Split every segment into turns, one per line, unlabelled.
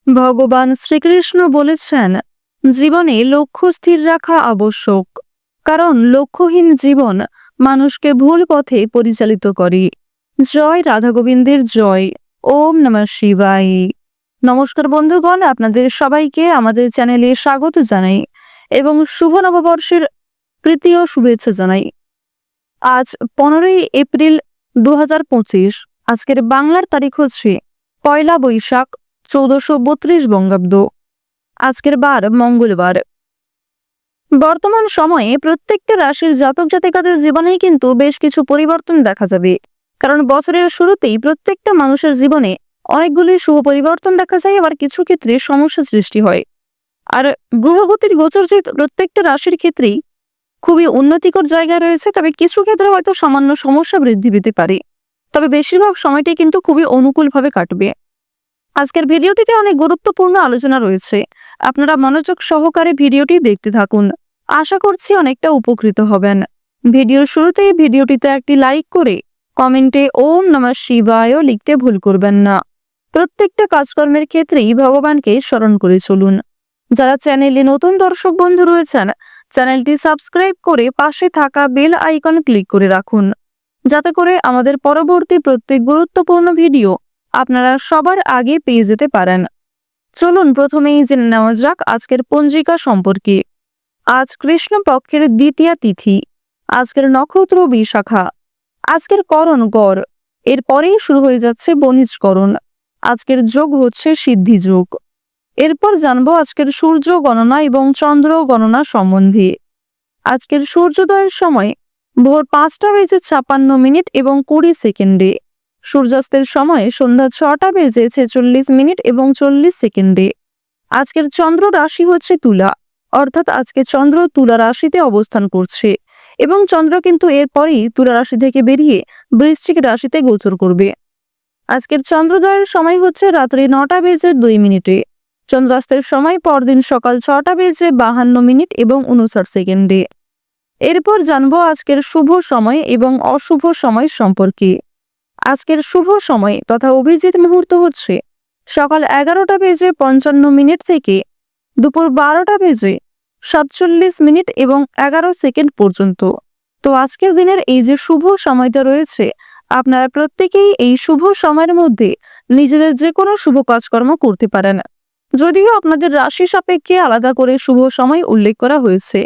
ভগবান শ্রীকৃষ্ণ বলেছেন, জীবনে লক্ষ্য স্থির রাখা আবশ্যক, কারণ লক্ষ্যহীন জীবন মানুষকে ভুল পথে পরিচালিত করে। জয় রাধা গোবিন্দের জয়। ওম নমঃ শিবায়। নমস্কার বন্ধুগণ, আপনাদের সবাইকে আমাদের চ্যানেলে স্বাগত জানাই এবং শুভ নববর্ষের তৃতীয় শুভেচ্ছা জানাই। আজ 15ই এপ্রিল 2025। আজকের বাংলার তারিখ হচ্ছে 1 বৈশাখ 1432 বঙ্গাব্দ। আজকের বার মঙ্গলবার। বর্তমান সময়ে প্রত্যেকটা রাশির জাতক জাতিকাদের জীবনে কিন্তু বেশ কিছু পরিবর্তন দেখা যাবে, কারণ বছরের শুরুতেই প্রত্যেকটা মানুষের জীবনে অনেকগুলি শুভ পরিবর্তন দেখা যায়, আবার কিছু ক্ষেত্রে সমস্যা সৃষ্টি হয়। আর গ্রহগতির গোচর যে প্রত্যেকটা রাশির ক্ষেত্রেই খুবই উন্নতিকর জায়গায় রয়েছে, তবে কিছু ক্ষেত্রে হয়তো সামান্য সমস্যা বৃদ্ধি পেতে পারে, তবে বেশিরভাগ সময়টাই কিন্তু খুবই অনুকূলভাবে কাটবে। আজকের ভিডিওটিতে অনেক গুরুত্বপূর্ণ আলোচনা রয়েছে, আপনারা মনোযোগ সহকারে ভিডিওটি দেখতে থাকুন। আশা করছি অনেকটা উপকৃত হবেন। ভিডিওর শুরুতেই ভিডিওটিতে একটি লাইক করে কমেন্টে ওম নমঃ শিবায় লিখতে ভুল করবেন না। প্রত্যেকটা কাজকর্মের ক্ষেত্রেই ভগবানকে স্মরণ করে চলুন। যারা চ্যানেলে নতুন দর্শক বন্ধু রয়েছেন, চ্যানেলটি সাবস্ক্রাইব করে পাশে থাকা বেল আইকন ক্লিক করে রাখুন, যাতে করে আমাদের পরবর্তী প্রত্যেক গুরুত্বপূর্ণ ভিডিও আপনারা সবার আগে পেয়ে যেতে পারেন। চলুন প্রথমেই জেনে নেওয়া যাক আজকের পঞ্জিকা সম্পর্কে। আজ কৃষ্ণপক্ষের দ্বিতীয়া তিথি। আজকের নক্ষত্র বিশাখা। আজকের করণ গড়। এরপরেই শুরু হয়ে যাচ্ছে বণিজকরণ। আজকের যোগ হচ্ছে সিদ্ধি যোগ। এরপর জানবো আজকের সূর্য গণনা এবং চন্দ্র গণনা সম্বন্ধে। আজকের সূর্যোদয়ের সময় ভোর 5:56 এবং 20 সেকেন্ডে। সূর্যাস্তের সময় সন্ধ্যা 6:46 এবং 40 সেকেন্ডে। আজকের চন্দ্র রাশি হচ্ছে তুলা, অর্থাৎ আজকে চন্দ্র তুলা রাশিতে অবস্থান করছে এবং চন্দ্র কিন্তু এরপরই তুলা রাশি থেকে বেরিয়ে বৃশ্চিক রাশিতে গোচর করবে। আজকের চন্দ্রোদয়ের সময় হচ্ছে রাত্রি 9:02। চন্দ্রাস্তের সময় পরদিন সকাল 6:52 এবং 59 সেকেন্ডে। এরপর জানবো আজকের শুভ সময় এবং অশুভ সময় সম্পর্কে। আজকের শুভ সময় তথা অভিজিৎ মুহূর্ত হচ্ছে সকাল 11:55 থেকে দুপুর 12:47 এবং 11 সেকেন্ড পর্যন্ত। তো আজকের দিনের এই যে শুভ সময়টা রয়েছে, আপনারা প্রত্যেকেই এই শুভ সময়ের মধ্যে নিজেদের যে কোনো শুভ কাজকর্ম করতে পারেন। যদিও আপনাদের রাশি সাপেক্ষে আলাদা করে শুভ সময় উল্লেখ করা হয়েছে,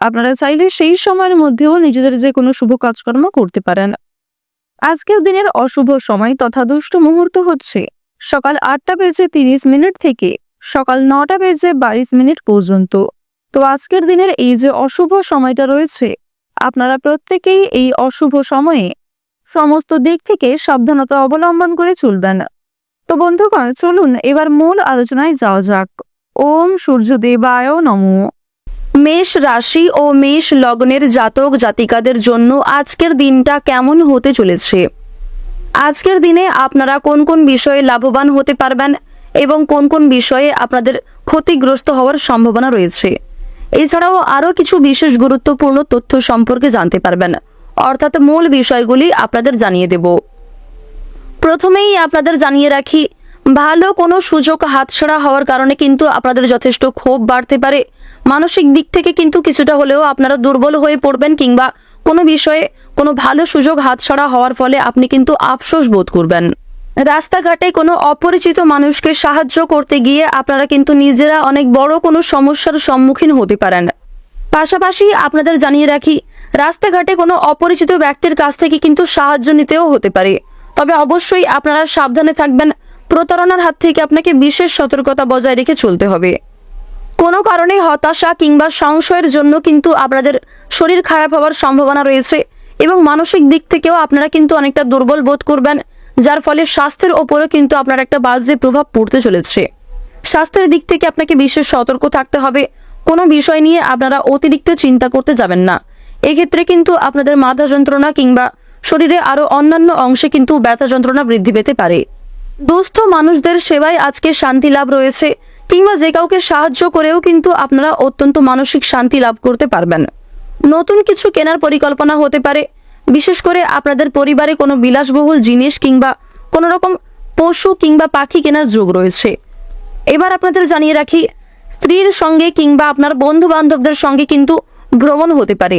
আপনারা চাইলে সেই সময়ের মধ্যেও নিজেদের যে কোনো শুভ কাজকর্ম করতে পারেন। আজকের দিনের অশুভ সময় তথা দুষ্ট মুহূর্ত হচ্ছে সকাল 8:30 থেকে সকাল 9:22 পর্যন্ত। তো আজকের দিনের এই যে অশুভ সময়টা রয়েছে, আপনারা প্রত্যেকেই এই অশুভ সময়ে সমস্ত দিক থেকে সাবধানতা অবলম্বন করে চলবেন। তো বন্ধুগণ, চলুন এবার মূল আলোচনায় যাওয়া যাক। ওম সূর্যদেবায় নমঃ।
মেষ রাশি ও মেষ লগ্নের জাতক জাতিকাদের জন্য আজকের দিনটা কেমন হতে চলেছে? আজকের দিনে আপনারা কোন কোন বিষয়ে লাভবান হতে পারবেন এবং কোন কোন বিষয়ে আপনাদের ক্ষতিগ্রস্ত হওয়ার সম্ভাবনা রয়েছে, এছাড়াও আরও কিছু বিশেষ গুরুত্বপূর্ণ তথ্য সম্পর্কে জানতে পারবেন, অর্থাৎ মূল বিষয়গুলি আপনাদের জানিয়ে দেব। প্রথমেই আপনাদের জানিয়ে রাখি, ভালো কোনো সুযোগ হাতছাড়া হওয়ার কারণে কিন্তু আপনাদের যথেষ্ট ক্ষোভ বাড়তে পারে। মানসিক দিক থেকে কিন্তু কিছুটা হলেও আপনারা দুর্বল হয়ে পড়বেন, কিংবা কোনো বিষয়ে কোনো ভালো সুযোগ হাতছাড়া হওয়ার ফলে আপনি কিন্তু আফসোস বোধ করবেন। রাস্তাঘাটে কোনো অপরিচিত মানুষকে সাহায্য করতে গিয়ে আপনারা কিন্তু নিজেরা অনেক বড় কোনো সমস্যার সম্মুখীন হতে পারেন। পাশাপাশি আপনাদের জানিয়ে রাখি, রাস্তাঘাটে কোনো অপরিচিত ব্যক্তির কাছ থেকে কিন্তু সাহায্য নিতেও হতে পারে, তবে অবশ্যই আপনারা সাবধানে থাকবেন। প্রতারণার হাত থেকে আপনাকে বিশেষ সতর্কতা বজায় রেখে চলতে হবে। কোনো কারণে হতাশা কিংবা সংশয়ের জন্য কিন্তু আপনাদের শরীর খারাপ হওয়ার সম্ভাবনা রয়েছে এবং মানসিক দিক থেকেও আপনারা কিন্তু অনেকটা দুর্বল বোধ করবেন, যার ফলে স্বাস্থ্যের ওপরেও কিন্তু আপনার একটা বাজে প্রভাব পড়তে চলেছে। স্বাস্থ্যের দিক থেকে আপনাকে বিশেষ সতর্ক থাকতে হবে। কোনো বিষয় নিয়ে আপনারা অতিরিক্ত চিন্তা করতে যাবেন না। এক্ষেত্রে কিন্তু আপনাদের মাথা যন্ত্রণা কিংবা শরীরে আরও অন্যান্য অংশে কিন্তু ব্যথা যন্ত্রণা বৃদ্ধি পেতে পারে। দুস্থ মানুষদের সেবায় আজকে শান্তি লাভ রয়েছে, কিংবা যে কাউকে সাহায্য করেও কিন্তু আপনারা অত্যন্ত মানসিক শান্তি লাভ করতে পারবেন। নতুন কিছু কেনার পরিকল্পনা হতে পারে, বিশেষ করে আপনাদের পরিবারে কোনো বিলাসবহুল জিনিস কিংবা কোনো রকম পশু কিংবা পাখি কেনার যোগ রয়েছে। এবার আপনাদের জানিয়ে রাখি, স্ত্রীর সঙ্গে কিংবা আপনার বন্ধু বান্ধবদের সঙ্গে কিন্তু ভ্রমণ হতে পারে।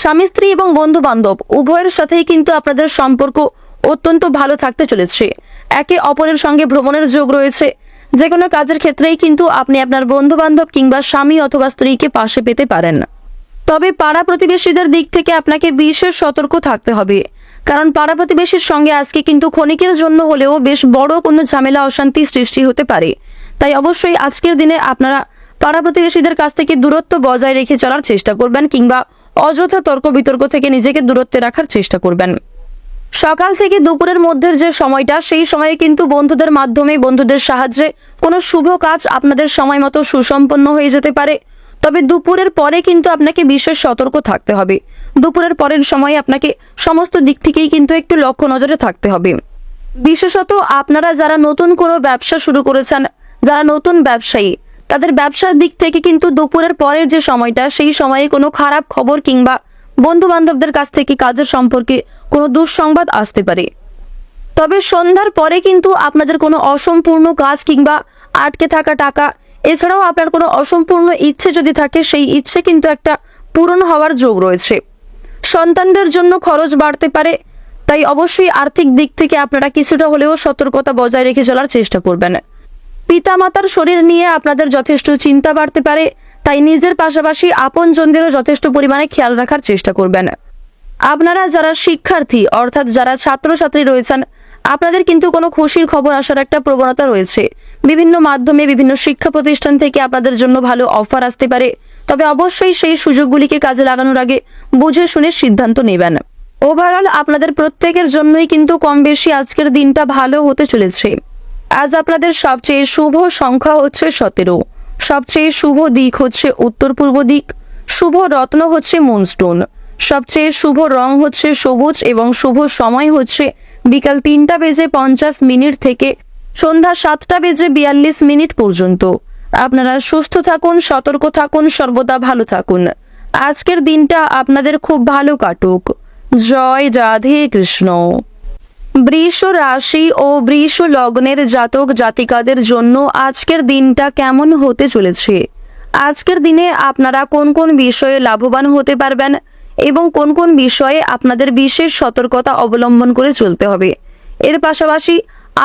স্বামী স্ত্রী এবং বন্ধু বান্ধব উভয়ের সাথেই কিন্তু আপনাদের সম্পর্ক অত্যন্ত ভালো থাকতে চলেছে। একে অপরের সঙ্গে ভ্রমণের যোগ রয়েছে। যে কোনো কাজের ক্ষেত্রেই কিন্তু আপনি আপনার বন্ধু বান্ধব কিংবা স্বামী অথবা স্ত্রীকে পাশে পেতে পারেন। তবে পাড়া প্রতিবেশীদের দিক থেকে আপনাকে বিশেষ সতর্ক থাকতে হবে, কারণ পাড়া প্রতিবেশীর সঙ্গে আজকে কিন্তু ক্ষণিকের জন্য হলেও বেশ বড় কোনো ঝামেলা অশান্তি সৃষ্টি হতে পারে। তাই অবশ্যই আজকের দিনে আপনারা পাড়া প্রতিবেশীদের কাছ থেকে দূরত্ব বজায় রেখে চলার চেষ্টা করবেন কিংবা অযথা তর্ক বিতর্ক থেকে নিজেকে দূরত্বে রাখার চেষ্টা করবেন। সকাল থেকে দুপুরের মধ্যের যে সময়টা, সেই সময়ে কিন্তু বন্ধুদের মাধ্যমে, বন্ধুদের সাহায্যে কোনো শুভ কাজ আপনাদের সময় মতো সুসম্পন্ন হয়ে যেতে পারে। তবে দুপুরের পরে কিন্তু আপনাকে বিশেষ সতর্ক থাকতে হবে। দুপুরের পরের সময়ে আপনাকে সমস্ত দিক থেকেই কিন্তু একটু লক্ষ্য নজরে থাকতে হবে। বিশেষত আপনারা যারা নতুন কোনো ব্যবসা শুরু করেছেন, যারা নতুন ব্যবসায়ী, তাদের ব্যবসার দিক থেকে কিন্তু দুপুরের পরের যে সময়টা, সেই সময়ে কোনো খারাপ খবর কিংবা বন্ধু বান্ধবদের কাছ থেকে কাজের সম্পর্কে কোনো দুঃসংবাদ আসতে পারে। তবে সন্ধ্যার পরে কিন্তু আপনাদের কোনো অসম্পূর্ণ কাজ কিংবা আটকে থাকা টাকা, এছাড়াও আপনার কোনো অসম্পূর্ণ ইচ্ছে যদি থাকে, সেই ইচ্ছে কিন্তু একটা পূরণ হওয়ার যোগ রয়েছে। সন্তানদের জন্য খরচ বাড়তে পারে, তাই অবশ্যই আর্থিক দিক থেকে আপনারা কিছুটা হলেও সতর্কতা বজায় রেখে চলার চেষ্টা করবেন। পিতামাতার শরীর নিয়ে আপনাদের যথেষ্ট চিন্তা বাড়তে পারে, তাই নিজের পাশাপাশি আপনজনদেরও যথেষ্ট পরিমাণে খেয়াল রাখার চেষ্টা করবেন। আপনারা যারা শিক্ষার্থী অর্থাৎ যারা ছাত্রছাত্রী রয়েছেন, আপনাদের কিন্তু কোনো খুশির খবর আসার একটা প্রবণতা রয়েছে। বিভিন্ন মাধ্যমে, বিভিন্ন শিক্ষা প্রতিষ্ঠান থেকে আপনাদের জন্য ভালো অফার আসতে পারে। তবে অবশ্যই সেই সুযোগগুলিকে কাজে লাগানোর আগে বুঝে শুনে সিদ্ধান্ত নেবেন। ওভারঅল আপনাদের প্রত্যেকের জন্যই কিন্তু কম বেশি আজকের দিনটা ভালো হতে চলেছে। আজ আপনাদের সবচেয়ে শুভ সংখ্যা হচ্ছে 17, সবচেয়ে শুভ দিক হচ্ছে উত্তর পূর্ব দিক, শুভ রত্ন হচ্ছে মুনস্টোন, সবচেয়ে শুভ রং হচ্ছে সবুজ এবং শুভ সময় হচ্ছে বিকাল 3:50 থেকে সন্ধ্যা 7:42 পর্যন্ত। আপনারা সুস্থ থাকুন, সতর্ক থাকুন, সর্বদা ভালো থাকুন। আজকের দিনটা আপনাদের খুব ভালো কাটুক। জয় রাধে কৃষ্ণ। বৃষ রাশি ও বৃষ লগ্নের জাতক জাতিকাদের জন্য আজকের দিনটা কেমন হতে চলেছে? আজকের দিনে আপনারা কোন কোন বিষয়ে লাভবান হতে পারবেন এবং কোন কোন বিষয়ে আপনাদের বিশেষ সতর্কতা অবলম্বন করে চলতে হবে, এর পাশাপাশি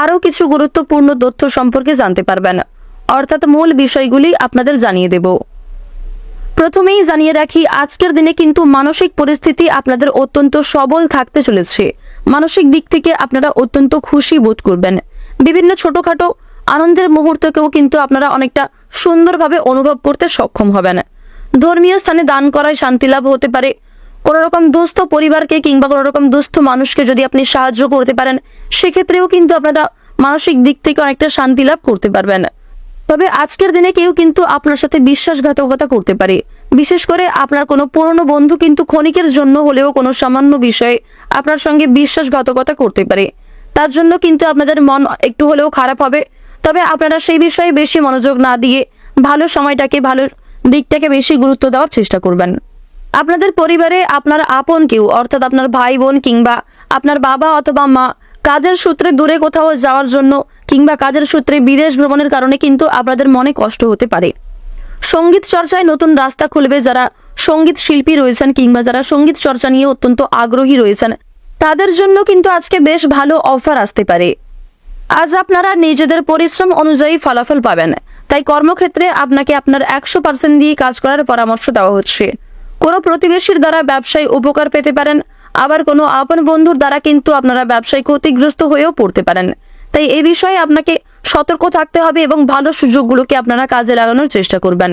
আরও কিছু গুরুত্বপূর্ণ তথ্য সম্পর্কে জানতে পারবেন, অর্থাৎ মূল বিষয়গুলি আপনাদের জানিয়ে দেব। প্রথমেই জানিয়ে রাখি, আজকের দিনে কিন্তু মানসিক পরিস্থিতি আপনাদের অত্যন্ত সবল থাকতে চলেছে। মানসিক দিক থেকে আপনারা অত্যন্ত খুশি বোধ করবেন। বিভিন্ন ছোটখাটো আনন্দের মুহূর্তকেও কিন্তু আপনারা অনেকটা সুন্দরভাবে অনুভব করতে সক্ষম হবেন। ধর্মীয় স্থানে দান করায় শান্তি লাভ হতে পারে। কোনো রকম দুস্থ পরিবারকে কিংবা কোনো রকম দুস্থ মানুষকে যদি আপনি সাহায্য করতে পারেন, সেক্ষেত্রেও কিন্তু আপনারা মানসিক দিক থেকে অনেকটা শান্তি লাভ করতে পারবেন। তবে আজকের দিনে কেউ কিন্তু আপনার সাথে বিশ্বাসঘাতকতা করতে পারে। বিশেষ করে আপনার কোনো পুরনো বন্ধু কিন্তু ক্ষণিকের জন্য হলেও কোনো সামান্য বিষয়ে আপনার সঙ্গে বিশ্বাসঘাতকতা করতে পারে। তার জন্য কিন্তু আপনাদের মন একটু হলেও খারাপ হবে। তবে আপনারা সেই বিষয়ে বেশি মনোযোগ না দিয়ে ভালো সময়টাকে, ভালো দিকটাকে বেশি গুরুত্ব দেওয়ার চেষ্টা করবেন। আপনাদের পরিবারে আপনার আপন কেউ অর্থাৎ আপনার ভাই বোন কিংবা আপনার বাবা অথবা মা কাজের সূত্রে দূরে কোথাও যাওয়ার জন্য কিংবা কাজের সূত্রে বিদেশ ভ্রমণের কারণে কিন্তু আপনাদের মনে কষ্ট হতে পারে। সঙ্গীত চর্চায় নতুন রাস্তা খুলবে। যারা সঙ্গীত শিল্পী রয়েছেন কিংবা যারা সঙ্গীত চর্চা নিয়ে অত্যন্ত আগ্রহী রয়েছেন, তাদের জন্য কিন্তু আজকে বেশ ভালো অফার আসতে পারে। আজ আপনারা নিজেদের পরিশ্রম অনুযায়ী ফলাফল পাবেন, তাই কর্মক্ষেত্রে আপনাকে আপনার 100% দিয়ে কাজ করার পরামর্শ দেওয়া হচ্ছে। কোনো প্রতিবেশীর দ্বারা ব্যবসায় উপকার পেতে পারেন, আবার কোনো আপন বন্ধুর দ্বারা কিন্তু আপনারা ব্যবসায় ক্ষতিগ্রস্ত হয়েও পড়তে পারেন। তাই এই বিষয়ে আপনাকে সতর্ক থাকতে হবে এবং ভালো সুযোগগুলোকে আপনারা কাজে লাগানোর চেষ্টা করবেন।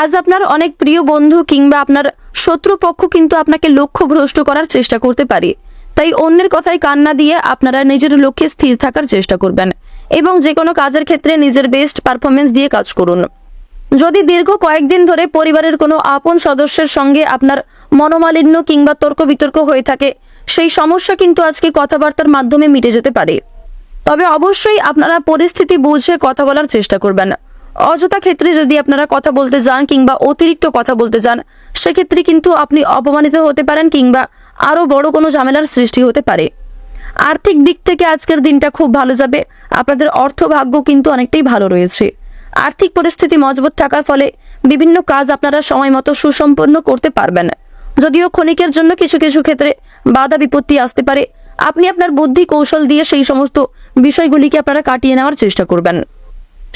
আজ আপনার অনেক প্রিয় বন্ধু কিংবা আপনার শত্রুপক্ষ কিন্তু আপনাকে লক্ষ্যভ্রষ্ট করার চেষ্টা করতে পারে। তাই অন্যের কথায় কান না দিয়ে আপনারা নিজের লক্ষ্যে স্থির থাকার চেষ্টা করবেন এবং যে কোনো কাজের ক্ষেত্রে নিজের বেস্ট পারফরমেন্স দিয়ে কাজ করুন। যদি দীর্ঘ কয়েকদিন ধরে পরিবারের কোনো আপন সদস্যের সঙ্গে আপনার মনোমালিন্য কিংবা তর্ক বিতর্ক হয়ে থাকে, সেই সমস্যা কিন্তু আজকে কথাবার্তার মাধ্যমে মিটে যেতে পারে। তবে অবশ্যই আপনারা পরিস্থিতি বুঝে কথা বলার চেষ্টা করবেন। অযথা ক্ষেত্রে যদি আপনারা কথা বলতে যান কিংবা অতিরিক্ত কথা বলতে যান, সেক্ষেত্রে কিন্তু আপনি অপমানিত হতে পারেন কিংবা আরও বড় কোনো ঝামেলার সৃষ্টি হতে পারে। আর্থিক দিক থেকে আজকের দিনটা খুব ভালো যাবে। আপনাদের অর্থভাগ্য কিন্তু অনেকটাই ভালো রয়েছে। আর্থিক পরিস্থিতি মজবুত থাকার ফলে বিভিন্ন কাজ আপনারা সময় মতো সুসম্পন্ন করতে পারবেন। যদিও ক্ষণিকের জন্য কিছু কিছু ক্ষেত্রে বাধা বিপত্তি আসতে পারে, আপনি আপনার বুদ্ধি কৌশল দিয়ে সেই সমস্ত বিষয়গুলিকে আপনারা কাটিয়ে নেওয়ার চেষ্টা করবেন।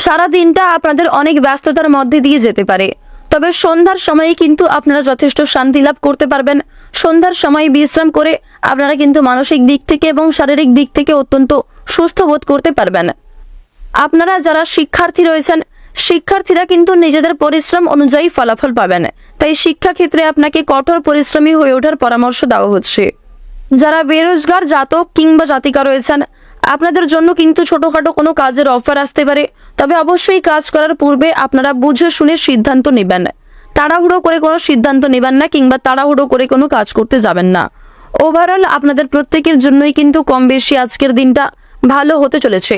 সারা দিনটা আপনাদের অনেক ব্যস্ততার মধ্যে দিয়ে যেতে পারে, তবে সন্ধ্যার সময়ে কিন্তু আপনারা যথেষ্ট শান্তি লাভ করতে পারবেন। সন্ধ্যার সময় বিশ্রাম করে আপনারা কিন্তু মানসিক দিক থেকে এবং শারীরিক দিক থেকে অত্যন্ত সুস্থ বোধ করতে পারবেন। আপনারা যারা শিক্ষার্থী রয়েছেন, শিক্ষার্থীরা কিন্তু নিজেদের পরিশ্রম অনুযায়ী ফলাফল পাবেন। তাই শিক্ষাক্ষেত্রে আপনাকে কঠোর পরিশ্রমী হয়ে ওঠার পরামর্শ দেওয়া হচ্ছে। যারা বেরোজগার জাতক কিংবা জাতিকা রয়েছেন, আপনাদের জন্য কিন্তু ছোটখাটো কোনো কাজের অফার আসতে পারে, তবে অবশ্যই কাজ করার পূর্বে আপনারা বুঝে শুনে সিদ্ধান্ত নেবেন। তাড়াহুড়ো করে কোনো সিদ্ধান্ত নেবেন না কিংবা তাড়াহুড়ো করে কোনো কাজ করতে যাবেন না। ওভারঅল আপনাদের প্রত্যেকের জন্যই কিন্তু কম বেশি আজকের দিনটা ভালো হতে চলেছে।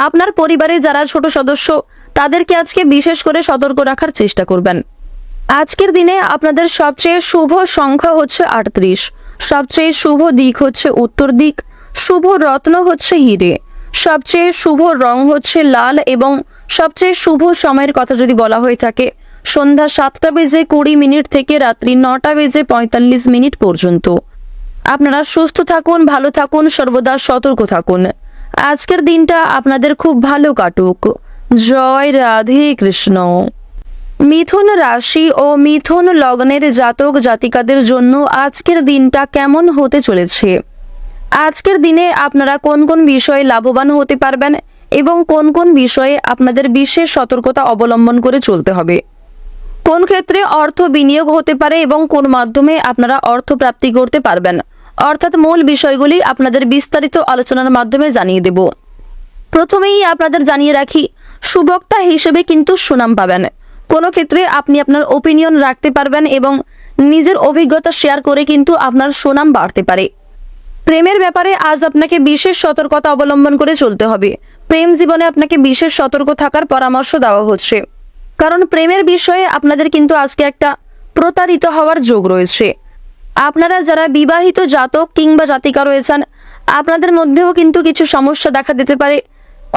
আপনার পরিবারে যারা ছোট সদস্য, তাদেরকে আজকে বিশেষ করে সতর্ক রাখার চেষ্টা করবেন। আজকের দিনে আপনাদের সবচেয়ে শুভ সংখ্যা হচ্ছে 38, সবচেয়ে শুভ দিক হচ্ছে উত্তর দিক, শুভ রত্ন হচ্ছে হিরে, সবচেয়ে শুভ রং হচ্ছে লাল এবং সবচেয়ে শুভ সময়ের কথা যদি বলা হয়ে থাকে সন্ধ্যা 7:20 থেকে রাত্রি 9:45 পর্যন্ত। আপনারা সুস্থ থাকুন, ভালো থাকুন, সর্বদা সতর্ক থাকুন। আজকের দিনটা আপনাদের খুব ভালো কাটুক। জয় রাধে কৃষ্ণ। মিথুন রাশি ও মিথুন লগ্নের জাতক জাতিকাদের জন্য আজকের দিনটা কেমন হতে চলেছে? আজকের দিনে আপনারা কোন কোন বিষয়ে লাভবান হতে পারবেন এবং কোন কোন বিষয়ে আপনাদের বিশেষ সতর্কতা অবলম্বন করে চলতে হবে? কোন ক্ষেত্রে অর্থ বিনিয়োগ হতে পারে এবং কোন মাধ্যমে আপনারা অর্থ প্রাপ্তি করতে পারবেন, অর্থাৎ মূল বিষয়গুলি আপনাদের বিস্তারিত আলোচনার মাধ্যমে জানিয়ে দেব। প্রথমেই আপনাদের জানিয়ে রাখি, সুবক্তা হিসেবে কিন্তু সুনাম পাবেন। কোনো ক্ষেত্রে আপনি আপনার ওপিনিয়ন রাখতে পারবেন এবং নিজের অভিজ্ঞতা শেয়ার করে কিন্তু আপনার সুনাম বাড়তে পারে। প্রেমের ব্যাপারে আজ আপনাকে বিশেষ সতর্কতা অবলম্বন করে চলতে হবে। প্রেম জীবনে আপনাকে বিশেষ সতর্ক থাকার পরামর্শ দেওয়া হচ্ছে, কারণ প্রেমের বিষয়ে আপনাদের কিন্তু আজকে একটা প্রতারিত হওয়ার যোগ রয়েছে। আপনারা যারা বিবাহিত জাতক কিংবা জাতিকা রয়েছেন, আপনাদের মধ্যেও কিন্তু কিছু সমস্যা দেখা দিতে পারে।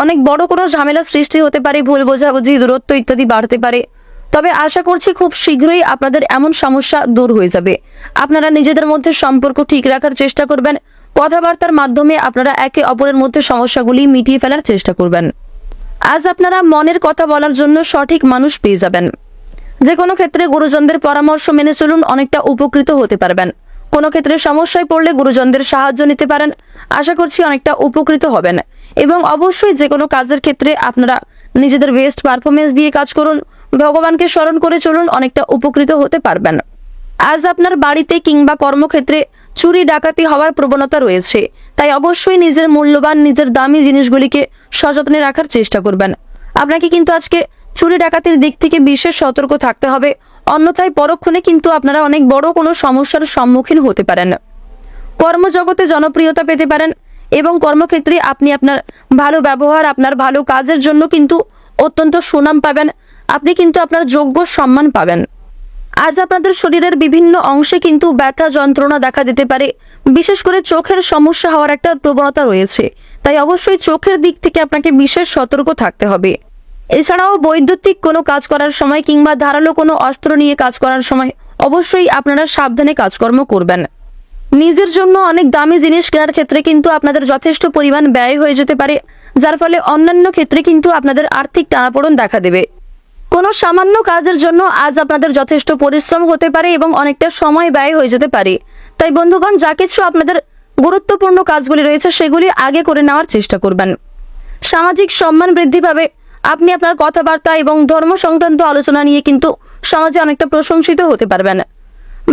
অনেক বড় কোনো ঝামেলা সৃষ্টি হতে পারে, ভুল বোঝাবুঝি, দূরত্ব ইত্যাদি বাড়তে পারে। তবে আশা করছি খুব শীঘ্রই আপনাদের এমন সমস্যা দূর হয়ে যাবে। আপনারা নিজেদের মধ্যে সম্পর্ক ঠিক রাখার চেষ্টা করবেন। কথাবার্তার মাধ্যমে আপনারা একে অপরের মধ্যে সমস্যাগুলি মিটিয়ে ফেলার চেষ্টা করবেন। আজ আপনারা মনের কথা বলার জন্য সঠিক মানুষ পেয়ে যাবেন। যে কোনো ক্ষেত্রে গুরুজনদের পরামর্শ মেনে চলুন, অনেকটা উপকৃত হতে পারবেন। কোনো ক্ষেত্রে সমস্যায় পড়লে গুরুজনদের সাহায্য নিতে পারেন, আশা করছি অনেকটা উপকৃত হবেন। এবং অবশ্যই যে কোনো কাজের ক্ষেত্রে আপনারা নিজেদের বেস্ট পারফরমেন্স দিয়ে কাজ করুন, ভগবানকে স্মরণ করে চলুন, অনেকটা উপকৃত হতে পারবেন। আজ আপনার বাড়িতে কিংবা কর্মক্ষেত্রে চুরি ডাকাতি হওয়ার প্রবণতা রয়েছে, তাই অবশ্যই নিজের মূল্যবান, নিজের দামি জিনিসগুলিকে সযত্নে রাখার চেষ্টা করবেন। আপনাকে কিন্তু আজকে চুরি ডাকাতির দিক থেকে বিশেষ সতর্ক থাকতে হবে, অন্যথায় পরক্ষণে কিন্তু আপনারা অনেক বড় কোনো সমস্যার সম্মুখীন হতে পারেন। কর্মজগতে জনপ্রিয়তা পেতে পারেন এবং কর্মক্ষেত্রে আপনি আপনার ভালো ব্যবহার, আপনার ভালো কাজের জন্য কিন্তু অত্যন্ত সুনাম পাবেন। আপনি কিন্তু আপনার যোগ্য সম্মান পাবেন। আজ আপনাদের শরীরের বিভিন্ন অংশে কিন্তু ব্যথা যন্ত্রণা দেখা দিতে পারে, বিশেষ করে চোখের সমস্যা হওয়ার একটা প্রবণতা রয়েছে, তাই অবশ্যই চোখের দিক থেকে আপনাকে বিশেষ সতর্ক থাকতে হবে। এছাড়াও বৈদ্যুতিক কোনো কাজ করার সময় কিংবা ধারালো কোনো অস্ত্র নিয়ে কাজ করার সময় অবশ্যই আপনারা সাবধানে কাজকর্ম করবেন। নিজের জন্য অনেক দামি জিনিস কেনার ক্ষেত্রে কিন্তু আপনাদের যথেষ্ট পরিমাণ ব্যয় হয়ে যেতে পারে, যার ফলে অন্যান্য ক্ষেত্রে কিন্তু আপনাদের আর্থিক টানাপোড়েন দেখা দেবে। কোনো সামান্য কাজের জন্য আজ আপনাদের যথেষ্ট পরিশ্রম হতে পারে এবং অনেকটা সময় ব্যয় হয়ে যেতে পারে। তাই বন্ধুগণ, যা কিছু আপনাদের গুরুত্বপূর্ণ কাজগুলি রয়েছে সেগুলি আগে করে নেওয়ার চেষ্টা করবেন। সামাজিক সম্মান বৃদ্ধি পাবে। আপনি আপনার কথাবার্তা এবং ধর্ম সংক্রান্ত আলোচনা নিয়ে কিন্তু সমাজে অনেকটা প্রশংসিত হতে পারবেন।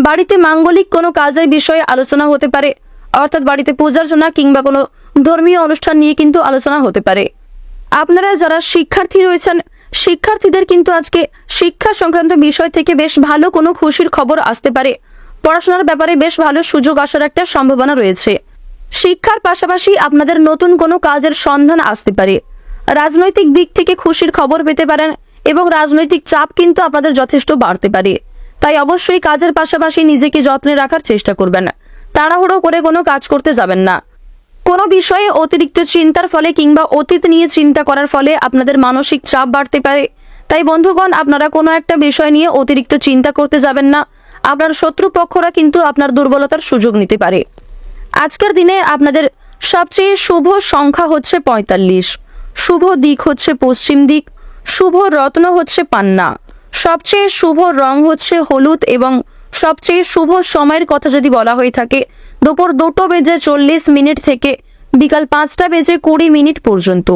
বাড়িতে মাঙ্গলিক কোনো কাজের বিষয়ে আলোচনা হতে পারে, অর্থাৎ বাড়িতে পূজার্চনা কিংবা কোনো ধর্মীয় অনুষ্ঠান নিয়ে কিন্তু আলোচনা হতে পারে। আপনারা যারা শিক্ষার্থী রয়েছেন, শিক্ষার্থীদের কিন্তু আজকে শিক্ষা সংক্রান্ত বিষয় থেকে বেশ ভালো কোনো খুশির খবর আসতে পারে। পড়াশোনার ব্যাপারে বেশ ভালো সুযোগ আসার একটা সম্ভাবনা রয়েছে। শিক্ষার পাশাপাশি আপনাদের নতুন কোনো কাজের সন্ধান আসতে পারে। রাজনৈতিক দিক থেকে খুশির খবর পেতে পারেন এবং রাজনৈতিক চাপ কিন্তু আপনাদের যথেষ্ট বাড়তে পারে। তাই অবশ্যই কাজের পাশাপাশি নিজেকে যত্নে রাখার চেষ্টা করবেন। তাড়াহুড়ো করে কোনো কাজ করতে যাবেন না। কোনো বিষয়ে অতিরিক্ত চিন্তার ফলে কিংবা অতীত নিয়ে চিন্তা করার ফলে আপনাদের মানসিক চাপ বাড়তে পারে। তাই বন্ধুগণ, আপনারা কোনো একটা বিষয় নিয়ে অতিরিক্ত চিন্তা করতে যাবেন না। আপনার শত্রুপক্ষরা কিন্তু আপনার দুর্বলতার সুযোগ নিতে পারে। আজকের দিনে আপনাদের সবচেয়ে শুভ সংখ্যা হচ্ছে ৪৫, শুভ দিক হচ্ছে পশ্চিম দিক, শুভ রত্ন হচ্ছে পান্না, সবচেয়ে শুভ রং হচ্ছে হলুদ এবং সবচেয়ে শুভ সময়ের কথা যদি বলা হয়ে থাকে দুপুর 2:40 থেকে বিকাল 5:20 পর্যন্ত।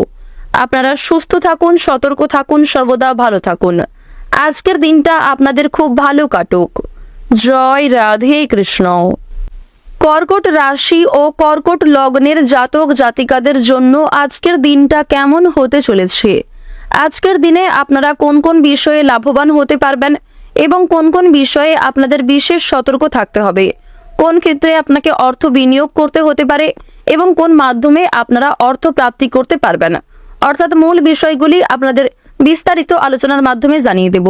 আপনারা সুস্থ থাকুন, সতর্ক থাকুন, সর্বদা ভালো থাকুন। আজকের দিনটা আপনাদের খুব ভালো কাটুক। জয় রাধে কৃষ্ণ। কর্কট রাশি ও কর্কট লগ্নের জাতক জাতিকাদের জন্য আজকের দিনটা কেমন হতে চলেছে? আজকের দিনে আপনারা কোন কোন বিষয়ে লাভবান হতে পারবেন এবং কোন কোন বিষয়ে আপনাদের বিশেষ সতর্ক থাকতে হবে, কোন ক্ষেত্রে আপনাকে অর্থ বিনিয়োগ করতে হতে পারে এবং কোন মাধ্যমে আপনারা অর্থ প্রাপ্তি করতে পারবেন, অর্থাৎ মূল বিষয়গুলি আপনাদের বিস্তারিত আলোচনার মাধ্যমে জানিয়ে দেব।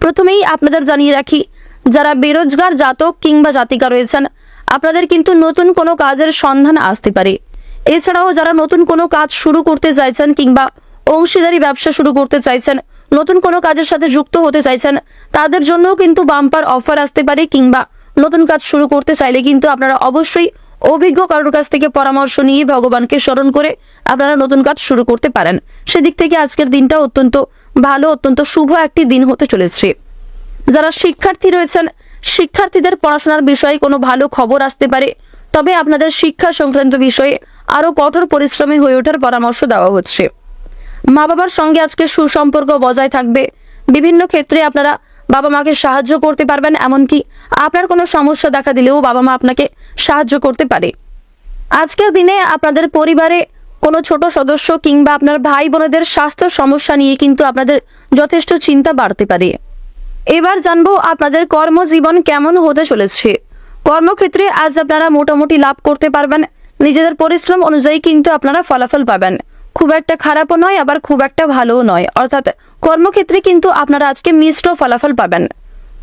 প্রথমেই আপনাদের জানিয়ে রাখি, যারা বেরোজগার জাতক কিংবা জাতিকা রয়েছেন আপনাদের কিন্তু নতুন কোনো কাজের সন্ধান আসতে পারে। এছাড়াও যারা নতুন কোনো কাজ শুরু করতে চাইছেন কিংবা অংশীদারি ব্যবসা শুরু করতে চাইছেন, নতুন কোনো কাজের সাথে যুক্ত হতে চাইছেন, তাদের জন্যও কিন্তু বাম্পার অফার আসতে পারে। কিংবা নতুন কাজ শুরু করতে চাইলে কিন্তু আপনারা অবশ্যই অভিজ্ঞ কারোর কাছ থেকে পরামর্শ নিয়ে ভগবানকে স্মরণ করে আপনারা নতুন কাজ শুরু করতে পারেন। সেদিক থেকে আজকের দিনটা অত্যন্ত ভালো, অত্যন্ত শুভ একটি দিন হতে চলেছে। যারা শিক্ষার্থী রয়েছেন, শিক্ষার্থীদের পড়াশোনার বিষয়ে কোনো ভালো খবর আসতে পারে, তবে আপনাদের শিক্ষা সংক্রান্ত বিষয়ে আরও কঠোর পরিশ্রমী হয়ে ওঠার পরামর্শ দেওয়া হচ্ছে। মা বাবার সঙ্গে আজকে সুসম্পর্ক বজায় থাকবে। বিভিন্ন ক্ষেত্রে আপনারা বাবা মাকে সাহায্য করতে পারবেন, এমনকি আপনার কোনো সমস্যা দেখা দিলেও বাবা মা আপনাকে সাহায্য করতে পারে। আজকের দিনে আপনাদের পরিবারে কোনো ছোট সদস্য কিংবা আপনার ভাই বোনেদের স্বাস্থ্য সমস্যা নিয়ে কিন্তু আপনাদের যথেষ্ট চিন্তা বাড়তে পারে। এবার জানবো আপনাদের কর্মজীবন কেমন হতে চলেছে। কর্মক্ষেত্রে আজ আপনারা মোটামুটি লাভ করতে পারবেন। নিজেদের পরিশ্রম অনুযায়ী কিন্তু আপনারা ফলাফল পাবেন। খুব একটা খারাপও নয়, আবার খুব একটা ভালোও নয়, অর্থাৎ কর্মক্ষেত্রে কিন্তু আপনারা আজকে মিশ্র ফলাফল পাবেন।